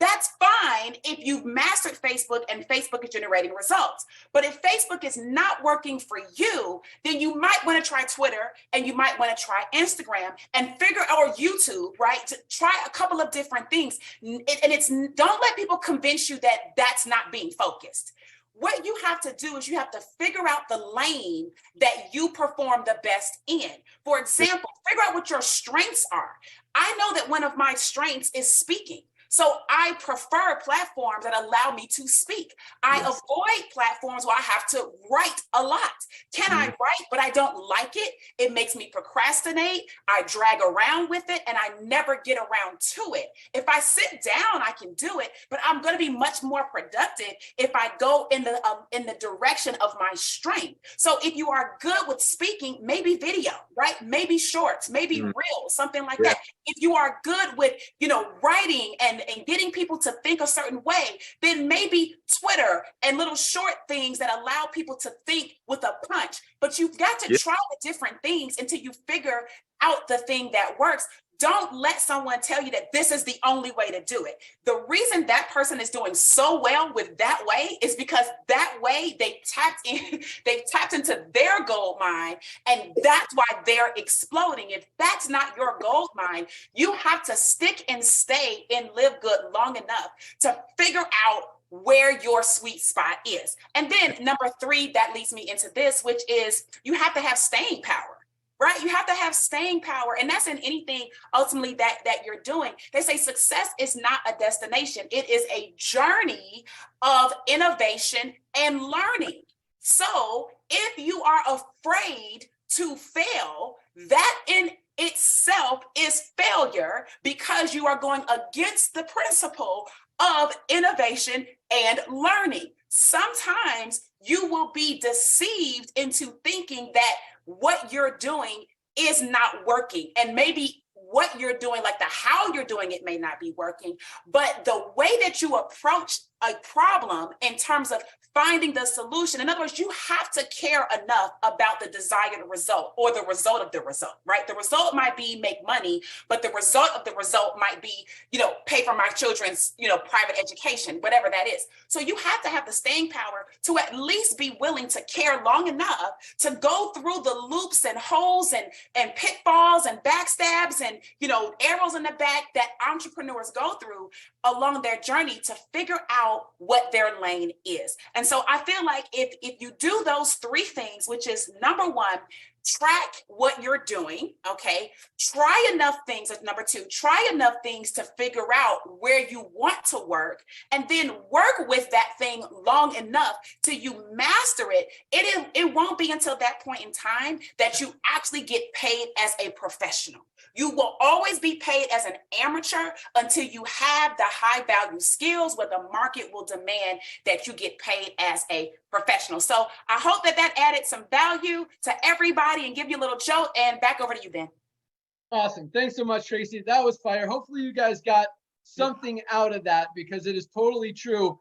That's fine if you've mastered Facebook and Facebook is generating results. But if Facebook is not working for you, then you might want to try Twitter and you might want to try Instagram and figure out, or YouTube, right? To try a couple of different things. And don't let people convince you that that's not being focused. What you have to do is you have to figure out the lane that you perform the best in. For example, figure out what your strengths are. I know that one of my strengths is speaking. So I prefer platforms that allow me to speak. I avoid platforms where I have to write a lot. Can I write, but I don't like it? It makes me procrastinate. I drag around with it and I never get around to it. If I sit down, I can do it, but I'm going to be much more productive if I go in the direction of my strength. So if you are good with speaking, maybe video, right? Maybe shorts, maybe reels, something like that. If you are good with, writing and getting people to think a certain way, then maybe Twitter and little short things that allow people to think with a punch. But you've got to try the different things until you figure out the thing that works. Don't let someone tell you that this is the only way to do it. The reason that person is doing so well with that way is because that way they've tapped into their gold mine, and that's why they're exploding. If that's not your gold mine, you have to stick and stay in LiveGood long enough to figure out where your sweet spot is. And then number three, that leads me into this, which is you have to have staying power. Right? You have to have staying power. And that's in anything ultimately that you're doing. They say success is not a destination. It is a journey of innovation and learning. So if you are afraid to fail, that in itself is failure because you are going against the principle of innovation and learning. Sometimes you will be deceived into thinking that what you're doing is not working. And maybe what you're doing, like the how you're doing it may not be working, but the way that you approach a problem in terms of finding the solution. In other words, you have to care enough about the desired result or the result of the result, right? The result might be make money, but the result of the result might be, pay for my children's, private education, whatever that is. So you have to have the staying power to at least be willing to care long enough to go through the loops and holes and pitfalls and backstabs and, arrows in the back that entrepreneurs go through along their journey to figure out what their lane is. And so I feel like if you do those three things, which is number one, track what you're doing, okay? Try enough things, that's number two, try enough things to figure out where you want to work, and then work with that thing long enough till you master it. It won't be until that point in time that you actually get paid as a professional. You will always be paid as an amateur until you have the high value skills where the market will demand that you get paid as a professional. So I hope that added some value to everybody and give you a little jolt, and back over to you, Ben. Awesome. Thanks so much, Tracy. That was fire. Hopefully you guys got something out of that, because it is totally true.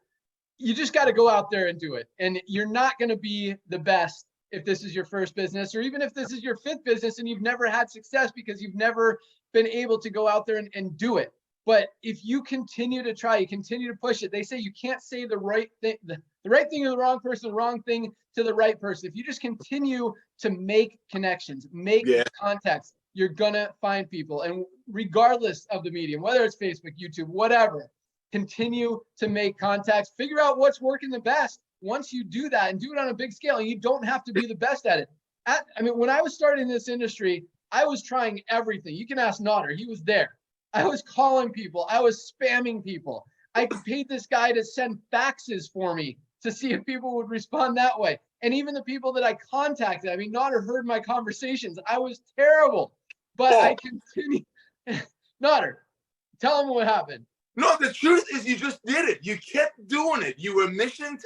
You just got to go out there and do it. And you're not going to be the best if this is your first business, or even if this is your fifth business and you've never had success because you've never been able to go out there and do it. But if you continue to try, you continue to push it. They say you can't say the right thing, the right thing to the wrong person, the wrong thing to the right person. If you just continue to make connections, make contacts, you're gonna find people. And regardless of the medium, whether it's Facebook, YouTube, whatever, continue to make contacts, figure out what's working the best. Once you do that, and do it on a big scale, and you don't have to be the best at it. I mean, when I was starting in this industry, I was trying everything. You can ask Nodder, he was there. I was calling people, I was spamming people. I paid this guy to send faxes for me to see if people would respond that way. And even the people that I contacted, I mean, Nodder heard my conversations. I was terrible, but I continued. Nodder, tell him what happened. No, the truth is you just did it. You kept doing it. You were mission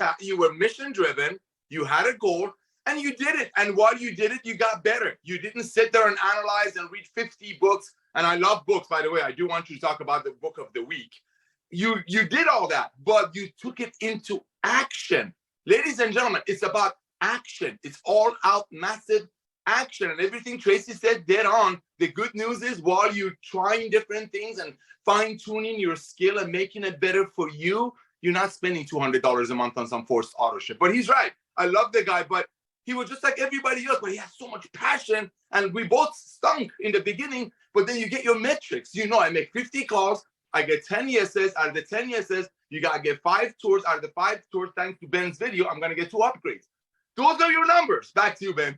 driven. You had a goal and you did it. And while you did it, you got better. You didn't sit there and analyze and read 50 books. And I love books, by the way. I do want you to talk about the book of the week. You did all that, but you took it into action. Ladies and gentlemen, it's about action. It's all out massive action. And everything Tracy said, dead on. The good news is while you're trying different things and fine-tuning your skill and making it better for you, you're not spending $200 a month on some forced auto ship. But he's right. I love the guy, but he was just like everybody else, but he has so much passion. And we both stunk in the beginning, but then you get your metrics. You know, I make 50 calls. I get 10 yeses. Out of the 10 yeses, you got to get 5 tours. Out of the 5 tours, thanks to Ben's video, I'm going to get 2 upgrades. Those are your numbers. Back to you, Ben.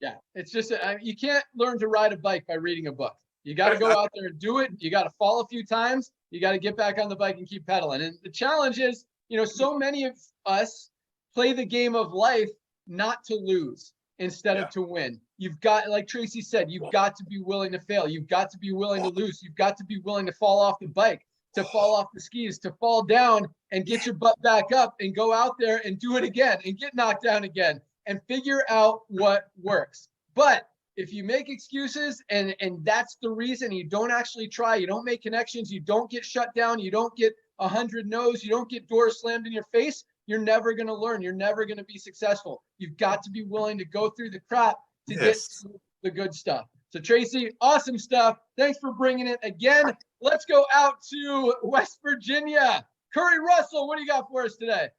Yeah, it's just, you can't learn to ride a bike by reading a book. You got to go out there and do it. You got to fall a few times. You got to get back on the bike and keep pedaling. And the challenge is, you know, so many of us play the game of life not to lose instead of to win. You've got, like Tracy said, you've got to be willing to fail. You've got to be willing to lose. You've got to be willing to fall off the bike, to fall off the skis, to fall down and get your butt back up and go out there and do it again and get knocked down again and figure out what works. But if you make excuses and that's the reason you don't actually try, you don't make connections, you don't get shut down, you don't get 100 no's, you don't get doors slammed in your face, you're never going to learn. You're never going to be successful. You've got to be willing to go through the crap to get to the good stuff. So Tracy, awesome stuff. Thanks for bringing it again. Let's go out to West Virginia. Curry Russell, what do you got for us today?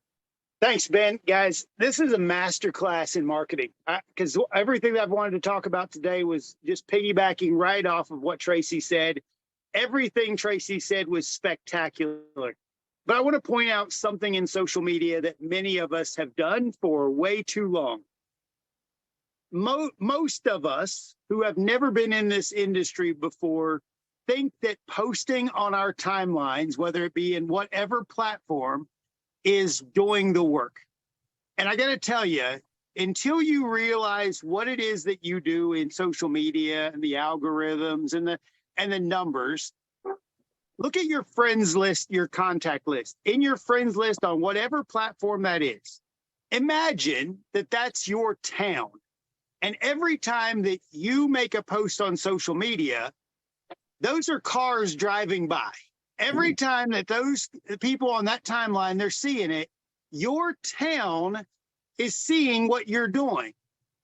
Thanks, Ben. Guys, this is a masterclass in marketing because everything that I've wanted to talk about today was just piggybacking right off of what Tracy said. Everything Tracy said was spectacular. But I want to point out something in social media that many of us have done for way too long. Most of us who have never been in this industry before think that posting on our timelines, whether it be in whatever platform, is doing the work. And I got to tell you, until you realize what it is that you do in social media and the algorithms and the numbers, look at your friends list, your contact list. In your friends list on whatever platform that is, imagine that that's your town. And every time that you make a post on social media, those are cars driving by. Every time that those people on that timeline, they're seeing it, your town is seeing what you're doing.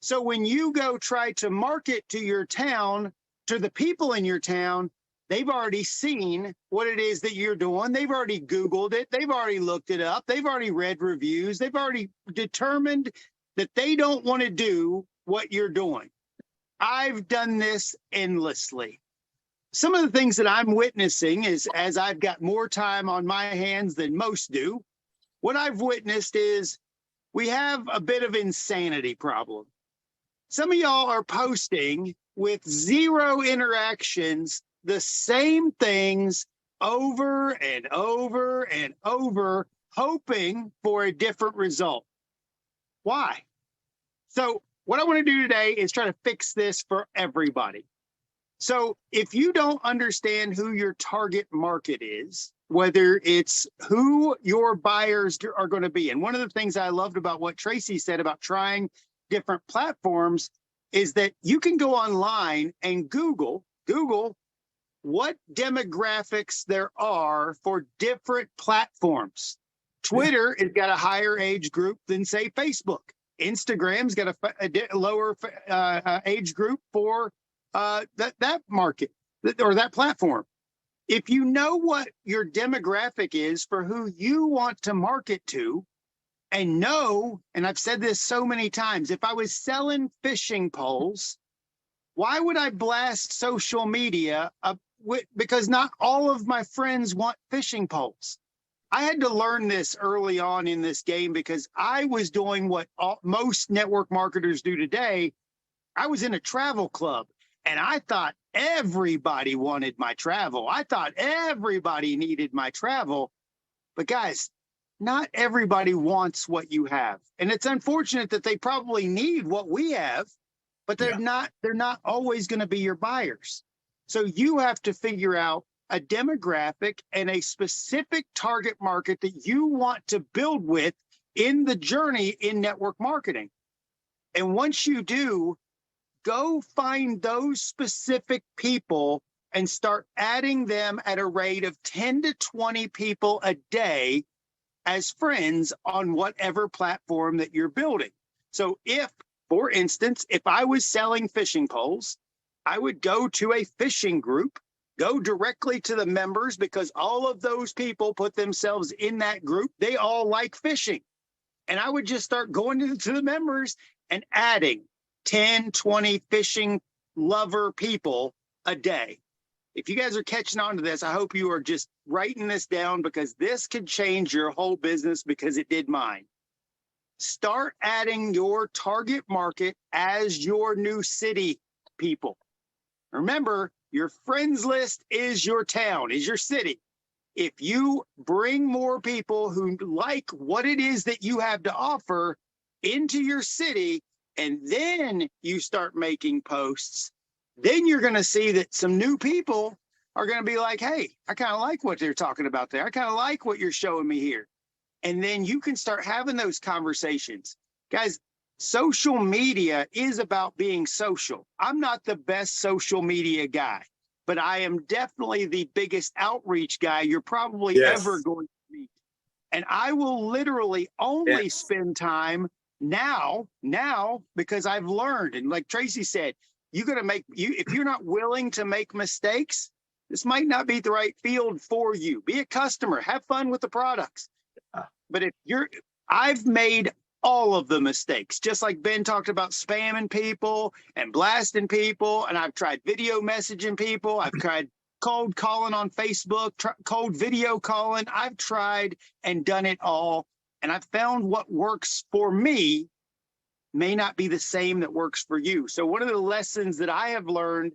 So when you go try to market to your town, to the people in your town, they've already seen what it is that you're doing. They've already Googled it. They've already looked it up. They've already read reviews. They've already determined that they don't want to do what you're doing. I've done this endlessly. Some of the things that I'm witnessing is, as I've got more time on my hands than most do, what I've witnessed is we have a bit of insanity problem. Some of y'all are posting with zero interactions, the same things over and over and over, hoping for a different result. Why? So what I want to do today is try to fix this for everybody. So if you don't understand who your target market is, whether it's who your buyers are going to be, and one of the things I loved about what Tracy said about trying different platforms is that you can go online and Google what demographics there are for different platforms. Twitter has got a higher age group than, say, Facebook. Instagram's got a lower age group for that market or that platform. If you know what your demographic is for who you want to market to, and I've said this so many times, if I was selling fishing poles, why would I blast social media? Because not all of my friends want fishing poles. I had to learn this early on in this game because I was doing what most network marketers do today. I was in a travel club and I thought everybody wanted my travel. I thought everybody needed my travel. But guys, not everybody wants what you have. And it's unfortunate that they probably need what we have, but they're not always going to be your buyers. So you have to figure out a demographic and a specific target market that you want to build with in the journey in network marketing. And once you do, go find those specific people and start adding them at a rate of 10 to 20 people a day as friends on whatever platform that you're building. So if, for instance, if I was selling fishing poles, I would go to a fishing group, go directly to the members because all of those people put themselves in that group. They all like fishing. And I would just start going to the members and adding 10, 20 fishing lover people a day. If you guys are catching on to this, I hope you are just writing this down because this could change your whole business because it did mine. Start adding your target market as your new city people. Remember, your friends list is your town, is your city. If you bring more people who like what it is that you have to offer into your city, and then you start making posts, then you're going to see that some new people are going to be like, hey, I kind of like what they're talking about there. I kind of like what you're showing me here. And then you can start having those conversations. Guys, social media is about being social. I'm not the best social media guy, but I am definitely the biggest outreach guy you're probably ever going to meet. And I will literally only spend time now because I've learned. And like Tracy said, if you're not willing to make mistakes, this might not be the right field for you. Be a customer, have fun with the products. But I've made all of the mistakes, just like Ben talked about spamming people and blasting people. And I've tried video messaging people. I've tried cold calling on Facebook, cold video calling. I've tried and done it all. And I've found what works for me may not be the same that works for you. So one of the lessons that I have learned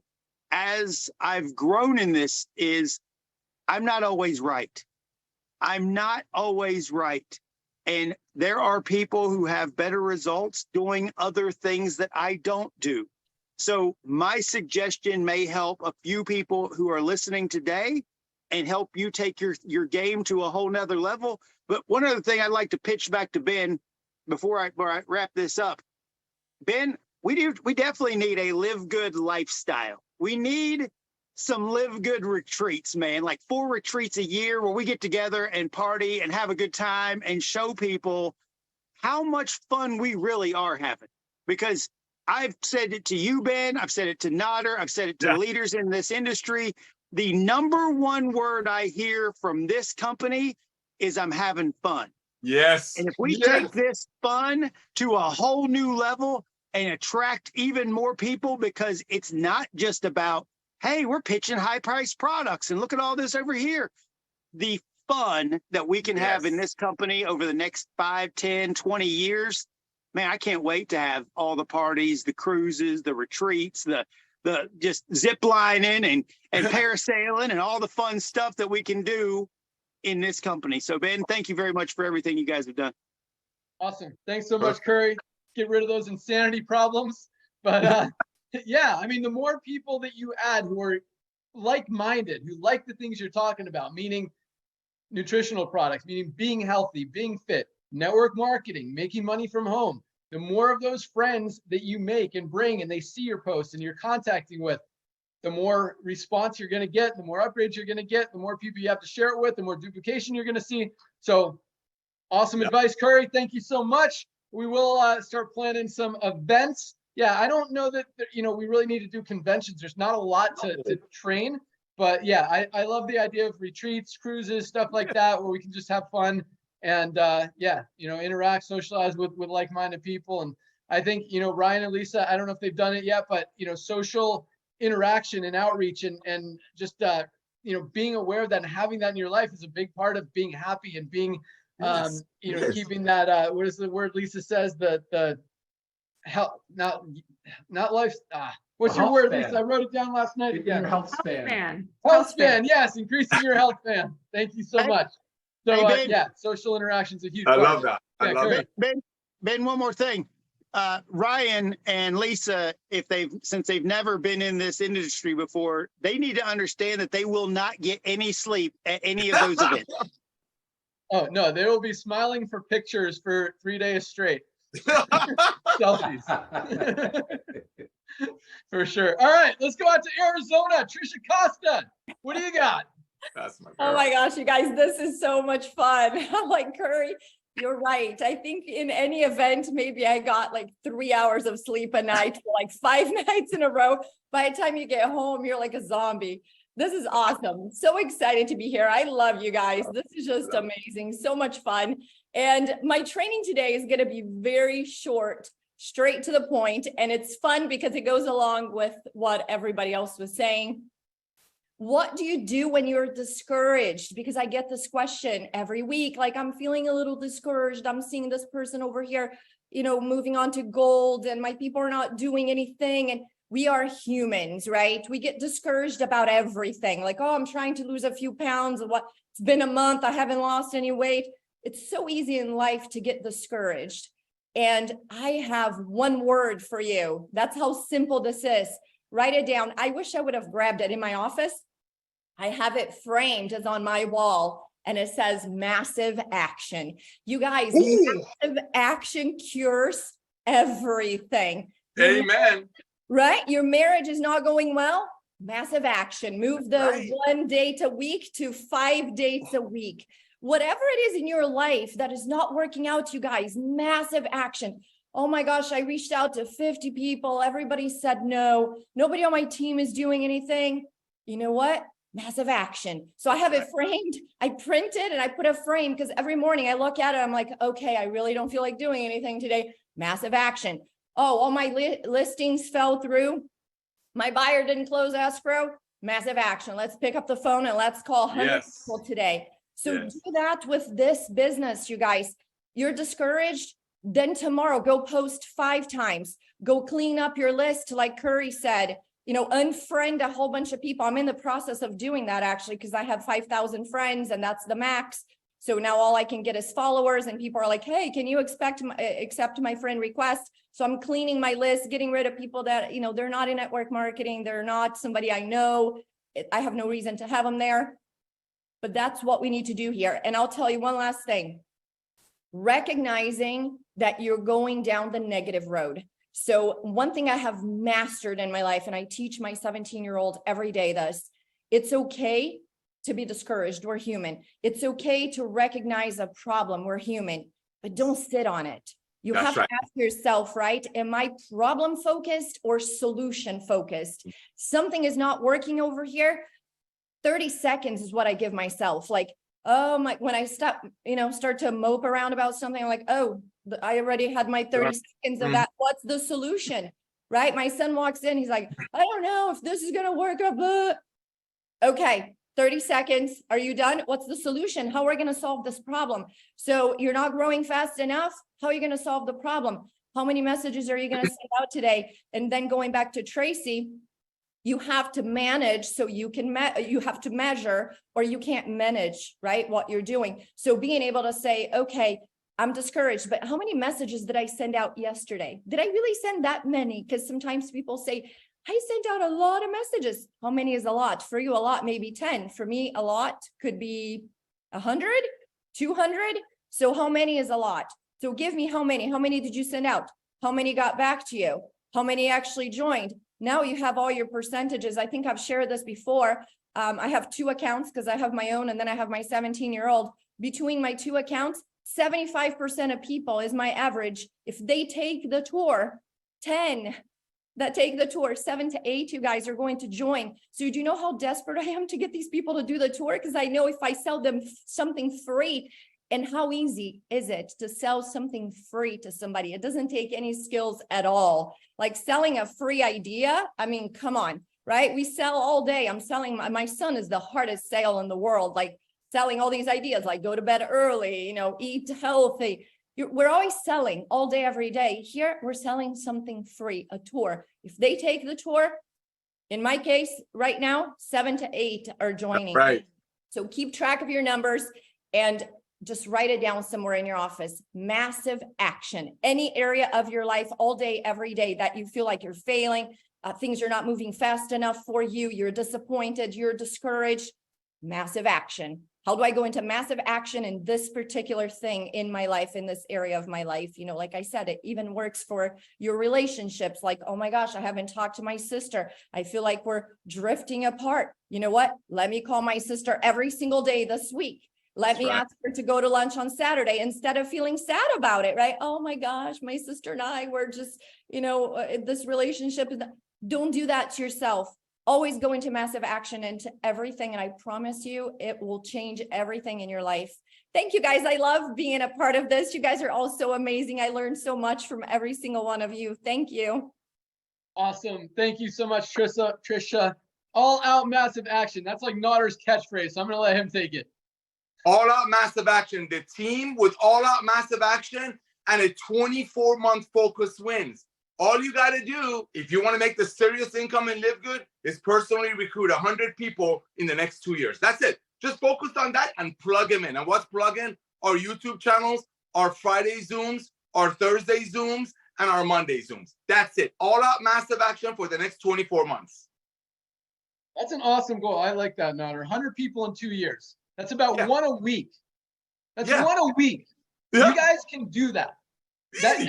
as I've grown in this is I'm not always right. I'm not always right. And there are people who have better results doing other things that I don't do. So my suggestion may help a few people who are listening today and help you take your game to a whole nother level. But one other thing I'd like to pitch back to Ben before I wrap this up. Ben, we definitely need a live good lifestyle. We need some live good retreats, man, like 4 retreats a year where we get together and party and have a good time and show people how much fun we really are having. Because I've said it to you, Ben, I've said it to Nodder, I've said it to leaders in this industry. The number one word I hear from this company is I'm having fun. Yes. And if we take this fun to a whole new level and attract even more people, because it's not just about, hey, we're pitching high-priced products and look at all this over here. The fun that we can have in this company over the next 5, 10, 20 years, man, I can't wait to have all the parties, the cruises, the retreats, the just zip lining and parasailing and all the fun stuff that we can do in this company. So Ben, thank you very much for everything you guys have done. Awesome. Thanks so much, Curry. Get rid of those insanity problems. But yeah, I mean, the more people that you add who are like-minded, who like the things you're talking about, meaning nutritional products, meaning being healthy, being fit, network marketing, making money from home, the more of those friends that you make and bring and they see your posts and you're contacting with, the more response you're going to get, the more upgrades you're going to get, the more people you have to share it with, the more duplication you're going to see. So awesome advice, Curry. Thank you so much. We will start planning some events. Yeah, I don't know that, you know, we really need to do conventions. There's not a lot to train, but yeah, I love the idea of retreats, cruises, stuff like that, where we can just have fun and yeah, you know, interact, socialize with like-minded people. And I think, you know, Ryan and Lisa, I don't know if they've done it yet, but, you know, social interaction and outreach and just, you know, being aware of that and having that in your life is a big part of being happy and being, you know, keeping that, what is the word Lisa says, the health, not life. What's your word, Lisa? I wrote it down last night again. Your health span. Health span. Yes, increasing your health span. Thank you so much. So Hey, Ben. yeah, social interactions a huge I part. love that. I love Curry. that. Ben, one more thing. Ryan and Lisa, since they've never been in this industry before, they need to understand that they will not get any sleep at any of those events. Oh no, they will be smiling for pictures for 3 days straight. Selfies. For sure. All right, let's go out to Arizona. Trisha Costa, what do you got? That's my Oh my gosh, you guys, this is so much fun. I'm like, Curry, you're right. I think in any event, maybe I got like 3 hours of sleep a night for like 5 nights in a row. By the time you get home, you're like a zombie. This is awesome. So excited to be here. I love you guys. This is just amazing. So much fun. And my training today is going to be very short, straight to the point. And it's fun because it goes along with what everybody else was saying. What do you do when you're discouraged? Because I get this question every week, like I'm feeling a little discouraged. I'm seeing this person over here, you know, moving on to gold and my people are not doing anything. And we are humans, right? We get discouraged about everything. Like, oh, I'm trying to lose a few pounds. It's been a month. I haven't lost any weight. It's so easy in life to get discouraged. And I have one word for you. That's how simple this is. Write it down. I wish I would have grabbed it in my office. I have it framed as on my wall and it says massive action. You guys, massive action cures everything. Amen. Right? Your marriage is not going well. Massive action. Move the 1 date a week to 5 dates a week. Whatever it is in your life that is not working out, you guys, massive action. Oh my gosh, I reached out to 50 people. Everybody said no. Nobody on my team is doing anything. You know what? Massive action. So I have it framed. I print it and I put a frame because every morning I look at it. I'm like, okay, I really don't feel like doing anything today. Massive action. Oh, all my listings fell through. My buyer didn't close escrow. Massive action. Let's pick up the phone and let's call 100 people today. So do that with this business, you guys. You're discouraged. Then tomorrow, go post 5 times. Go clean up your list, like Curry said. You know, unfriend a whole bunch of people. I'm in the process of doing that actually because I have 5,000 friends and that's the max. So now all I can get is followers and people are like, hey, can you accept my friend request? So I'm cleaning my list, getting rid of people that, you know, they're not in network marketing. They're not somebody I know. I have no reason to have them there. But that's what we need to do here. And I'll tell you one last thing. Recognizing that you're going down the negative road. So one thing I have mastered in my life, and I teach my 17-year-old every day this, it's okay to be discouraged. We're human. It's okay to recognize a problem. We're human, but don't sit on it. You have to ask yourself, right? Am I problem focused or solution focused? Something is not working over here. 30 seconds is what I give myself. Like, oh my, when I start to mope around about something, I'm like, oh, I already had my 30 seconds of that. What's the solution? Right? My son walks in. He's like, I don't know if this is going to work. Okay. 30 seconds. Are you done? What's the solution? How are we going to solve this problem? So you're not growing fast enough. How are you going to solve the problem? How many messages are you going to send out today? And then going back to Tracy, you have to manage so you can, you have to measure or you can't manage, right? What you're doing. So being able to say, okay, I'm discouraged, but how many messages did I send out yesterday? Did I really send that many? Because sometimes people say, I sent out a lot of messages. How many is a lot? For you, a lot, maybe 10. For me, a lot could be 100, 200. So how many is a lot? So give me how many? How many did you send out? How many got back to you? How many actually joined? Now you have all your percentages. I think I've shared this before. I have 2 accounts because I have my own and then I have my 17-year-old. Between my 2 accounts, 75% of people is my average. If they take the tour, 10 that take the tour, 7 to 8, you guys are going to join. So do you know how desperate I am to get these people to do the tour? Because I know if I sell them something free, and how easy is it to sell something free to somebody? It doesn't take any skills at all. Like selling a free idea. I mean, come on, right? We sell all day. I'm selling, my son is the hardest sale in the world. Like selling all these ideas, like go to bed early, eat healthy. We're always selling all day, every day. Here, we're selling something free, a tour. If they take the tour, in my case, right now, 7 to 8 are joining. Right. So keep track of your numbers and just write it down somewhere in your office. Massive action. Any area of your life all day, every day that you feel like you're failing, things are not moving fast enough for you, you're disappointed, you're discouraged, massive action. How do I go into massive action in this particular thing in my life, in this area of my life? Like I said, it even works for your relationships. Like, oh my gosh, I haven't talked to my sister. I feel like we're drifting apart. You know what? Let me call my sister every single day this week. Let me ask her to go to lunch on Saturday instead of feeling sad about it, right? Oh my gosh, my sister and I were just, this relationship. Don't do that to yourself. Always go into massive action into everything. And I promise you, it will change everything in your life. Thank you guys. I love being a part of this. You guys are all so amazing. I learned so much from every single one of you. Thank you. Awesome. Thank you so much, Trisha. All out massive action. That's like Naughter's catchphrase. So I'm going to let him take it. All out massive action. The team with all out massive action and a 24-month focus wins. All you got to do, if you want to make the serious income and live good, is personally recruit 100 people in the next 2 years. That's it. Just focus on that and plug them in. And what's plug in? Our YouTube channels, our Friday Zooms, our Thursday Zooms, and our Monday Zooms. That's it. All out massive action for the next 24 months. That's an awesome goal. I like that, Naughter. 100 people in 2 years. That's about 1 a week. That's 1 a week. Yeah. You guys can do that. That's,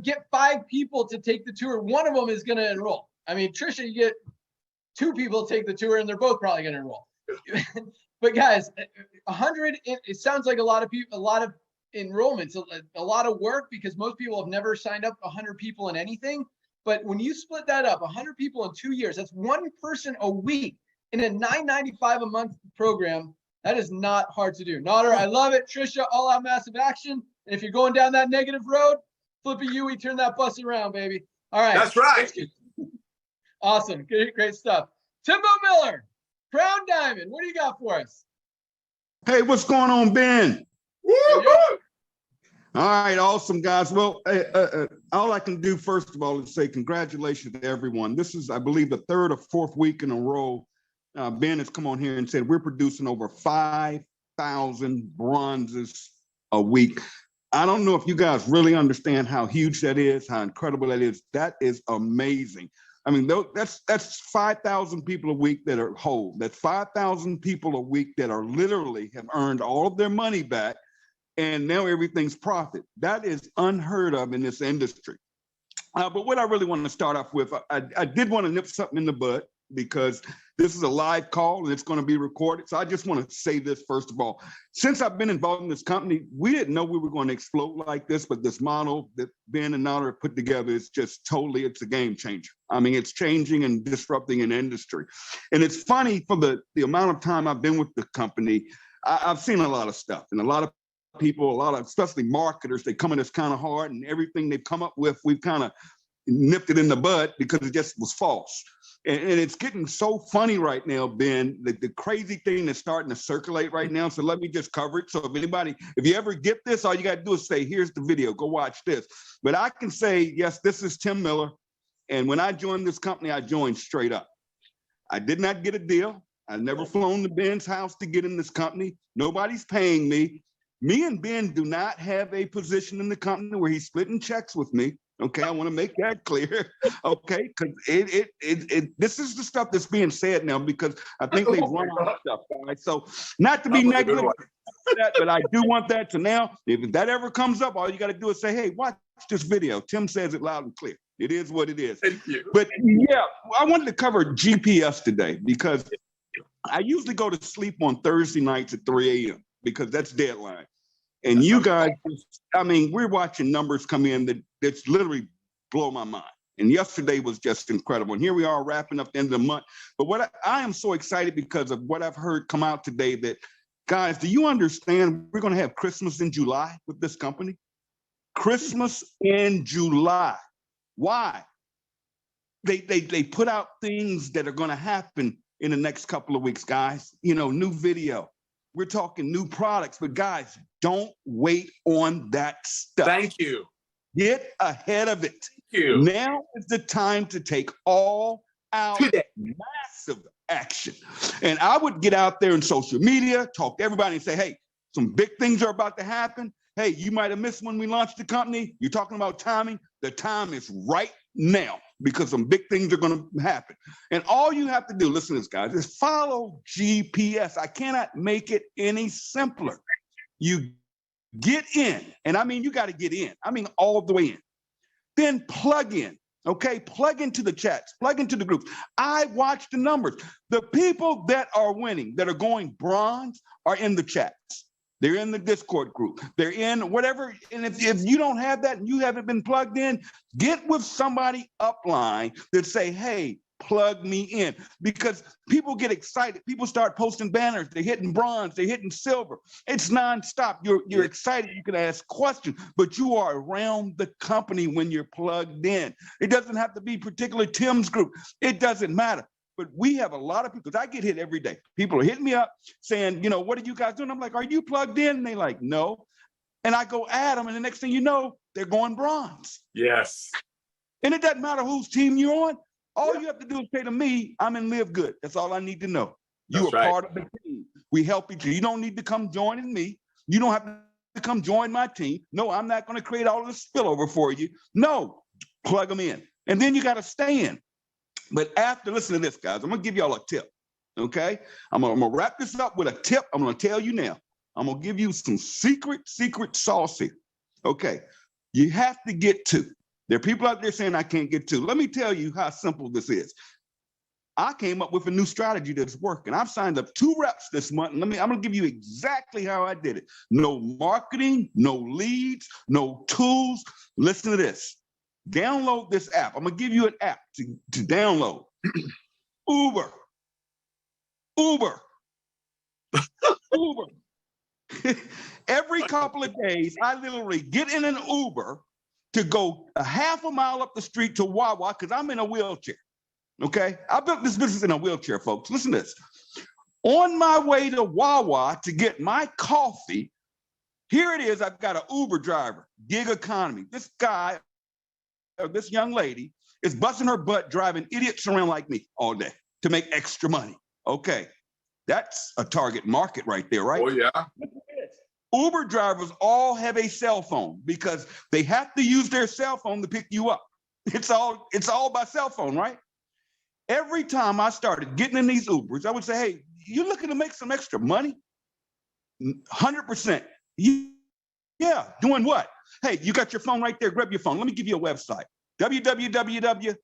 get 5 people to take the tour. One of them is going to enroll. I mean, Trisha, you get 2 people to take the tour and they're both probably going to enroll. But guys, 100, it sounds like a lot of people, a lot of enrollments, a lot of work because most people have never signed up 100 people in anything. But when you split that up, 100 people in 2 years, that's 1 person a week in a $9.95 a month program. That is not hard to do. Naughter, I love it. Trisha, all out massive action. And if you're going down that negative road, flip a U, turn that bus around, baby. All right. That's right. Awesome. Great stuff. Timbo Miller, Crown Diamond, what do you got for us? Hey, what's going on, Ben? Woo-hoo! All right, awesome, guys. Well, all I can do, first of all, is say congratulations to everyone. This is, I believe, the 3rd or 4th week in a row. Ben has come on here and said we're producing over 5,000 bronzes a week. I don't know if you guys really understand how huge that is, how incredible that is. That is amazing. I mean, that's 5,000 people a week that are whole. That's 5,000 people a week that are literally have earned all of their money back, and now everything's profit. That is unheard of in this industry. But what I really want to start off with, I did want to nip something in the bud because this is a live call and it's going to be recorded. So I just want to say this first of all. Since I've been involved in this company, we didn't know we were going to explode like this, but this model that Ben and Naughter put together is just totally, it's a game changer. I mean, it's changing and disrupting an industry. And it's funny, for the amount of time I've been with the company, I've seen a lot of stuff, and a lot of people, especially marketers, they come at us kind of hard, and everything they've come up with, we've kind of nipped it in the bud because it just was false. And it's getting so funny right now, Ben, the crazy thing that's starting to circulate right now. So let me just cover it. So if you ever get this, all you got to do is say, here's the video, go watch this. But I can say, yes, this is Tim Miller. And when I joined this company, I joined straight up. I did not get a deal. I've never flown to Ben's house to get in this company. Nobody's paying me. Me and Ben do not have a position in the company where he's splitting checks with me. Okay, I want to make that clear. Okay, because this is the stuff that's being said now because I think they've run out of stuff. Guys. So not to be negative, but I do want that to now. If that ever comes up, all you got to do is say, "Hey, watch this video." Tim says it loud and clear. It is what it is. Thank you. But yeah, I wanted to cover GPS today because I usually go to sleep on Thursday nights at 3 a.m. because that's deadline. And you guys, I mean, we're watching numbers come in that's literally blow my mind. And yesterday was just incredible. And here we are wrapping up the end of the month. But what I am so excited because of what I've heard come out today that, guys, do you understand we're going to have Christmas in July with this company? Christmas in July. Why? They put out things that are going to happen in the next couple of weeks, guys. You know, new video. We're talking new products, but guys, don't wait on that stuff. Thank you. Get ahead of it. Thank you. Now is the time to take all out massive action. And I would get out there in social media, talk to everybody and say, hey, some big things are about to happen. Hey, you might have missed when we launched the company. You're talking about timing. The time is right now because some big things are going to happen. And all you have to do, listen to this, guys, is follow GPS. I cannot make it any simpler. You get in, and I mean, you got to get in. I mean, all the way in. Then plug in, okay? Plug into the chats, plug into the groups. I watch the numbers. The people that are winning, that are going bronze, are in the chats. They're in the Discord group. They're in whatever. And if you don't have that and you haven't been plugged in, get with somebody upline that say, hey, plug me in. Because people get excited. People start posting banners. They're hitting bronze. They're hitting silver. It's nonstop. You're excited. You can ask questions, but you are around the company when you're plugged in. It doesn't have to be particular Tim's group. It doesn't matter. But we have a lot of people, because I get hit every day. People are hitting me up saying, you know, what are you guys doing? I'm like, are you plugged in? And they're like, no. And I go at them, and the next thing you know, they're going bronze. Yes. And it doesn't matter whose team you're on. All you have to do is say to me, I'm in LiveGood. That's all I need to know. You are part of the team. We help each other. You don't need to come joining me. You don't have to come join my team. No, I'm not going to create all of this spillover for you. No, plug them in. And then you got to stay in. But after, listen to this, guys. I'm going to give y'all a tip, okay? I'm gonna wrap this up with a tip. I'm going to tell you now. I'm going to give you some secret sauce here, okay? You have to get to. There are people out there saying I can't get to. Let me tell you how simple this is. I came up with a new strategy that's working. I've signed up 2 reps this month. I'm going to give you exactly how I did it. No marketing, no leads, no tools. Listen to this. Download this app. I'm gonna give you an app to download. Uber. Every couple of days, I literally get in an Uber to go a half a mile up the street to Wawa because I'm in a wheelchair. Okay, I built this business in a wheelchair, folks. Listen to this. On my way to Wawa to get my coffee, here it is. I've got an Uber driver, gig economy. This guy. This young lady is busting her butt driving idiots around like me all day to make extra money. Okay, that's a target market right there, right? Oh, yeah. Uber drivers all have a cell phone because they have to use their cell phone to pick you up. It's all by cell phone, right? Every time I started getting in these Ubers, I would say, hey, you looking to make some extra money? 100%. Yeah, doing what? Hey, you got your phone right there. Grab your phone. Let me give you a website. www.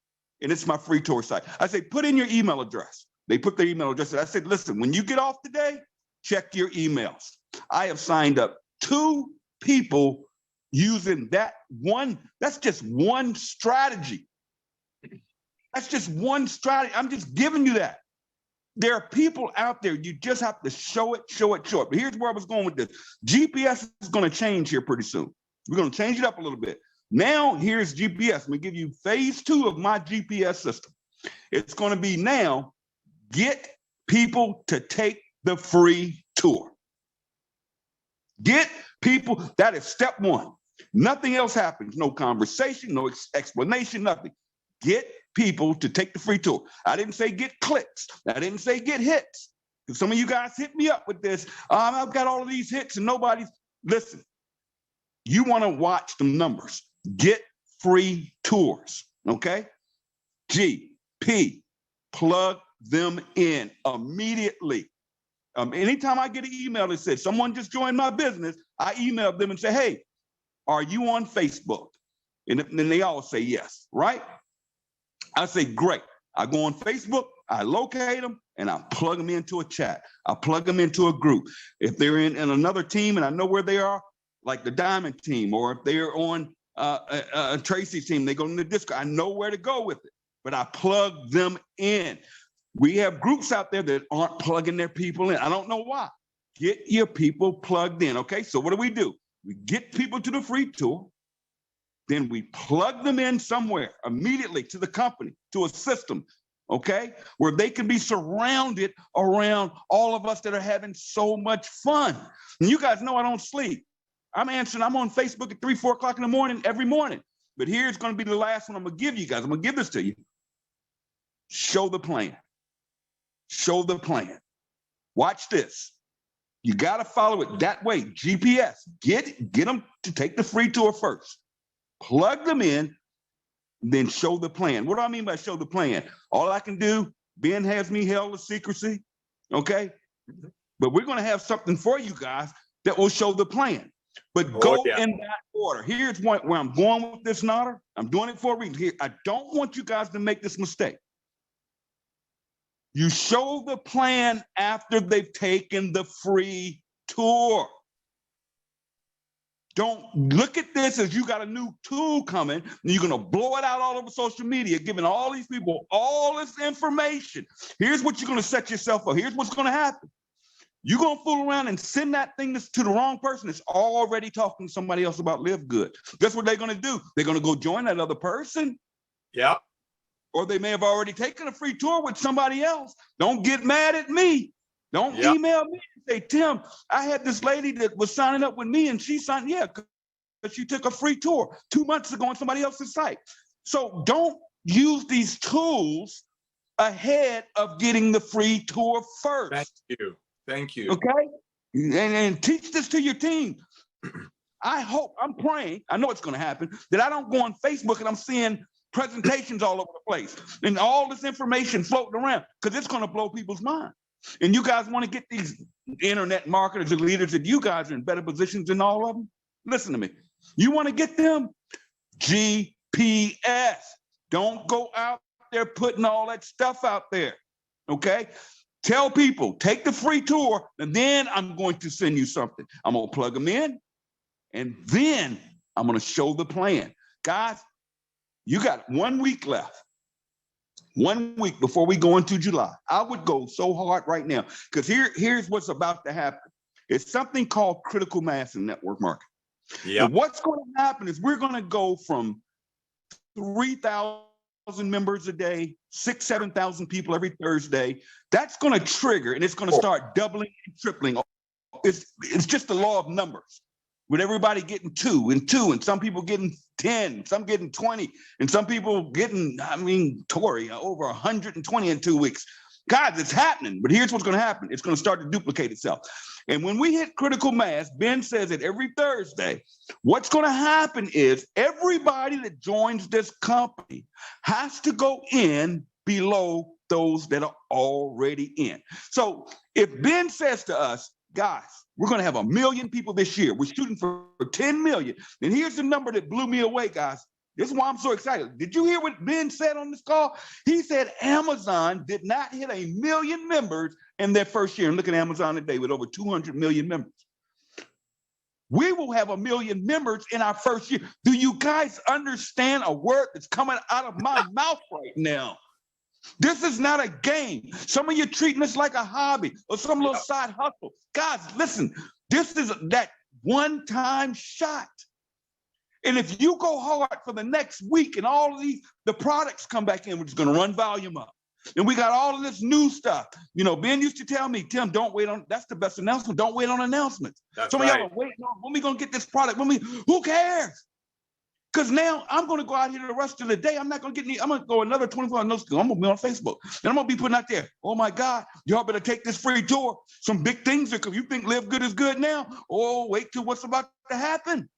And it's my free tour site. I say, put in your email address. They put their email address. I said, listen, when you get off today, check your emails. I have signed up 2 people using that one. That's just one strategy. That's just one strategy. I'm just giving you that. There are people out there, you just have to show it. But here's where I was going with this. GPS is going to change here pretty soon. We're going to change it up a little bit. Now here's GPS. I'm gonna give you phase 2 of my GPS system. It's gonna be now, get people to take the free tour. Get people, that is step 1. Nothing else happens, no conversation, no explanation, nothing. Get people to take the free tour. I didn't say get clicks. I didn't say get hits. Some of you guys hit me up with this. I've got all of these hits and nobody's, listen, you wanna watch the numbers. Get free tours, okay? GP, plug them in immediately. Anytime I get an email that says someone just joined my business, I email them and say, hey, are you on Facebook? And then they all say yes, right? I say, great. I go on Facebook, I locate them, and I plug them into a chat. I plug them into a group. If they're in another team and I know where they are, like the Diamond team, or if they're on Tracy's team, they go in the Discord. I know where to go with it, but I plug them in. We have groups out there that aren't plugging their people in. I don't know why. Get your people plugged in, okay? So what do? We get people to the free tour, then we plug them in somewhere immediately to the company, to a system, okay? Where they can be surrounded around all of us that are having so much fun. And you guys know I don't sleep. I'm on Facebook at 3, 4 o'clock in the morning, every morning. But here's gonna be the last one I'm gonna give you guys. I'm gonna give this to you. Show the plan. Show the plan. Watch this. You gotta follow it that way. GPS, get them to take the free tour first. Plug them in, then show the plan. What do I mean by show the plan? All I can do, Ben has me held to secrecy, okay? But we're gonna have something for you guys that will show the plan. But go in that order. Here's where I'm going with this, Nader. I'm doing it for a reason. Here, I don't want you guys to make this mistake. You show the plan after they've taken the free tour. Don't look at this as you got a new tool coming and you're gonna blow it out all over social media, giving all these people all this information. Here's what you're gonna set yourself up. Here's what's gonna happen. You're gonna fool around and send that thing to the wrong person that's already talking to somebody else about LiveGood. Guess what they're gonna do? They're gonna go join that other person. Yep. Or they may have already taken a free tour with somebody else. Don't get mad at me. Don't email me and say, Tim, I had this lady that was signing up with me and she signed, because she took a free tour 2 months ago on somebody else's site. So don't use these tools ahead of getting the free tour first. Thank you. Thank you. Okay? And teach this to your team. I hope, I'm praying, I know it's gonna happen, that I don't go on Facebook and I'm seeing presentations all over the place and all this information floating around, because it's going to blow people's mind. And you guys want to get these internet marketers and leaders that you guys are in better positions than all of them. Listen to me. You want to get them? GPS. Don't go out there putting all that stuff out there. Okay? Tell people, take the free tour, and then I'm going to send you something. I'm going to plug them in, and then I'm going to show the plan. Guys, you got 1 week left. 1 week before we go into July. I would go so hard right now, because here's what's about to happen. It's something called critical mass in network marketing. Yeah. What's going to happen is we're going to go from 3,000 members a day, 6,000, 7,000 people every Thursday. That's going to trigger, and it's going to start doubling and tripling. It's just the law of numbers. With everybody getting 2 and 2, and some people getting 10, some getting 20, and some people getting, Tori, over 120 in 2 weeks. God, it's happening. But here's what's going to happen. It's going to start to duplicate itself. And when we hit critical mass, Ben says it every Thursday, what's going to happen is everybody that joins this company has to go in below those that are already in. So if Ben says to us, guys, we're going to have 1 million people this year. We're shooting for 10 million. And here's the number that blew me away, guys. This is why I'm so excited. Did you hear what Ben said on this call? He said Amazon did not hit 1 million members in their first year. And look at Amazon today with over 200 million members. We will have 1 million members in our first year. Do you guys understand a word that's coming out of my mouth right now? This is not a game. Some of you treating this like a hobby or some little side hustle. Guys, listen, this is that one-time shot. And if you go hard for the next week and all of the products come back in, we're just going to run volume up. And we got all of this new stuff. You know, Ben used to tell me, Tim, don't wait on, that's the best announcement. Don't wait on announcements. Some of y'all are waiting on, when we going to get this product? Who cares? Because now I'm going to go out here the rest of the day. I'm not going to get any, I'm going to go another 24 hours. I'm going to be on Facebook. And I'm going to be putting out there, oh my God, y'all better take this free tour. Some big things are, you think LiveGood is good now? Oh, wait till what's about to happen.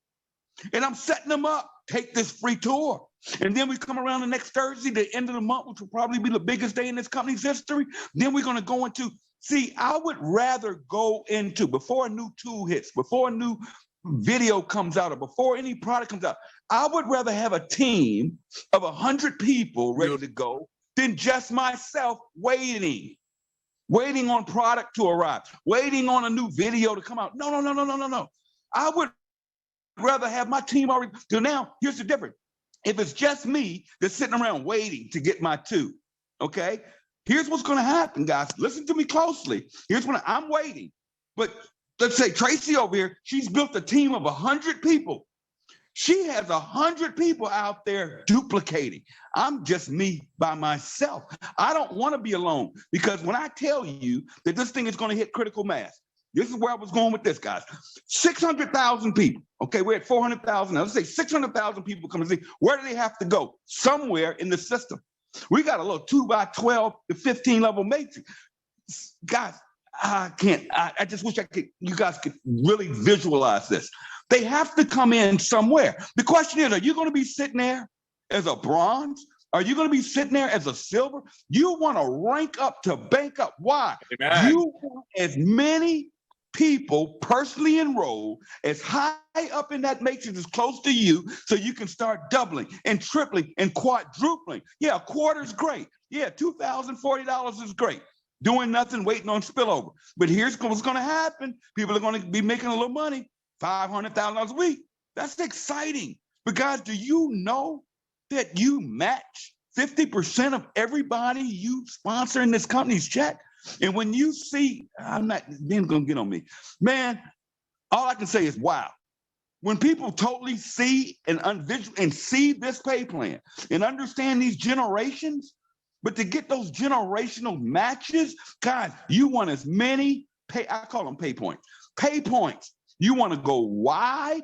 And I'm setting them up. Take this free tour. And then we come around the next Thursday, the end of the month, which will probably be the biggest day in this company's history. Then we're going to go into, see, I would rather go into, before a new tool hits, before a new video comes out, or before any product comes out, I would rather have a team of 100 people ready to go than just myself waiting on product to arrive, waiting on a new video to come out. No. I would rather have my team already. So now, here's the difference. If it's just me that's sitting around waiting to get my two, okay? Here's what's gonna happen, guys. Listen to me closely. Here's when I'm waiting. But let's say Tracy over here, she's built a team of 100 people. She has 100 people out there duplicating. I'm just me by myself. I don't wanna be alone, because when I tell you that this thing is gonna hit critical mass, this is where I was going with this, guys. 600,000 people. Okay, we're at 400,000 now. Let's say 600,000 people come and see. Where do they have to go? Somewhere in the system. We got a little 2x12 to 15 level matrix. Guys, I can't. I just wish you guys could really visualize this. They have to come in somewhere. The question is, are you going to be sitting there as a bronze? Are you going to be sitting there as a silver? You want to rank up to bank up. Why? Amen. You want as many people personally enrolled as high up in that matrix as close to you, so you can start doubling and tripling and quadrupling. Yeah, a quarter's great. Yeah, $2,040 is great. Doing nothing, waiting on spillover. But here's what's going to happen. People are going to be making a little money, $500,000 a week. That's exciting. But guys, do you know that you match 50% of everybody you sponsor in this company's check? And when you see, I'm not then gonna get on me, man, all I can say is wow. When people totally see and see this pay plan and understand these generations, but to get those generational matches, God, you want as many I call them pay points. Pay points. You want to go wide,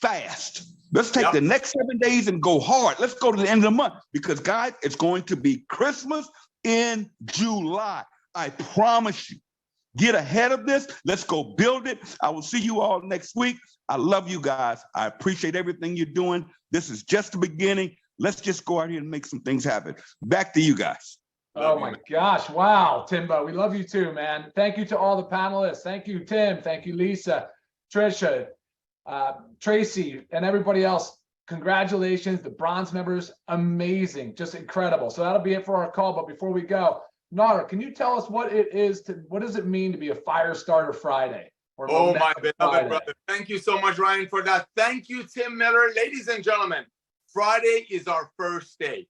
fast. Let's take the next 7 days and go hard. Let's go to the end of the month, because guys, it's going to be Christmas in July. I promise you. Get ahead of this. Let's go build it. I will see you all next week. I love you guys. I appreciate everything you're doing. This is just the beginning. Let's just go out here and make some things happen. Back to you guys. Oh my gosh. Wow, Timbo. We love you too, man. Thank you to all the panelists. Thank you, Tim. Thank you, Lisa, Trisha, Tracy, and everybody else. Congratulations. The bronze members, amazing, just incredible. So that'll be it for our call. But before we go, Nader, can you tell us what does it mean to be a Fire Starter Friday? Oh, my beloved brother. Thank you so much, Ryan, for that. Thank you, Tim Miller. Ladies and gentlemen, Friday is our first day.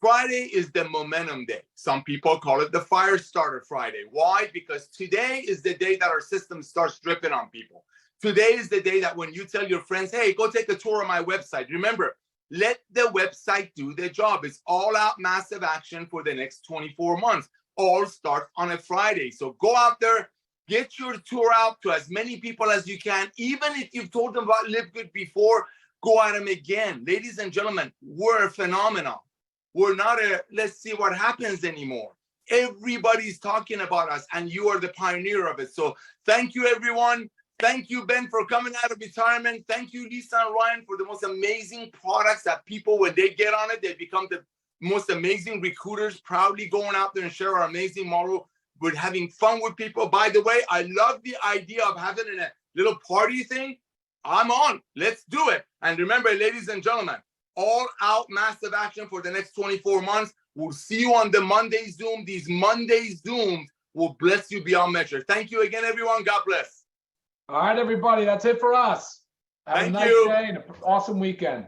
Friday is the momentum day. Some people call it the Fire Starter Friday. Why? Because today is the day that our system starts dripping on people. Today is the day that when you tell your friends, hey, go take a tour of my website. Remember, let the website do the job. It's all out massive action for the next 24 months. All start on a Friday. So go out there, get your tour out to as many people as you can. Even if you've told them about LiveGood before, go at them again. Ladies and gentlemen, we're a phenomenon. We're not a let's see what happens anymore. Everybody's talking about us, and you are the pioneer of it. So thank you, everyone. Thank you, Ben, for coming out of retirement. Thank you, Lisa and Ryan, for the most amazing products that people, when they get on it, they become the most amazing recruiters, proudly going out there and share our amazing model with having fun with people. By the way, I love the idea of having a little party thing. I'm on. Let's do it. And remember, ladies and gentlemen, all out massive action for the next 24 months. We'll see you on the Monday Zoom. These Monday Zooms will bless you beyond measure. Thank you again, everyone. God bless. All right, everybody. That's it for us. Have a nice day and an awesome weekend.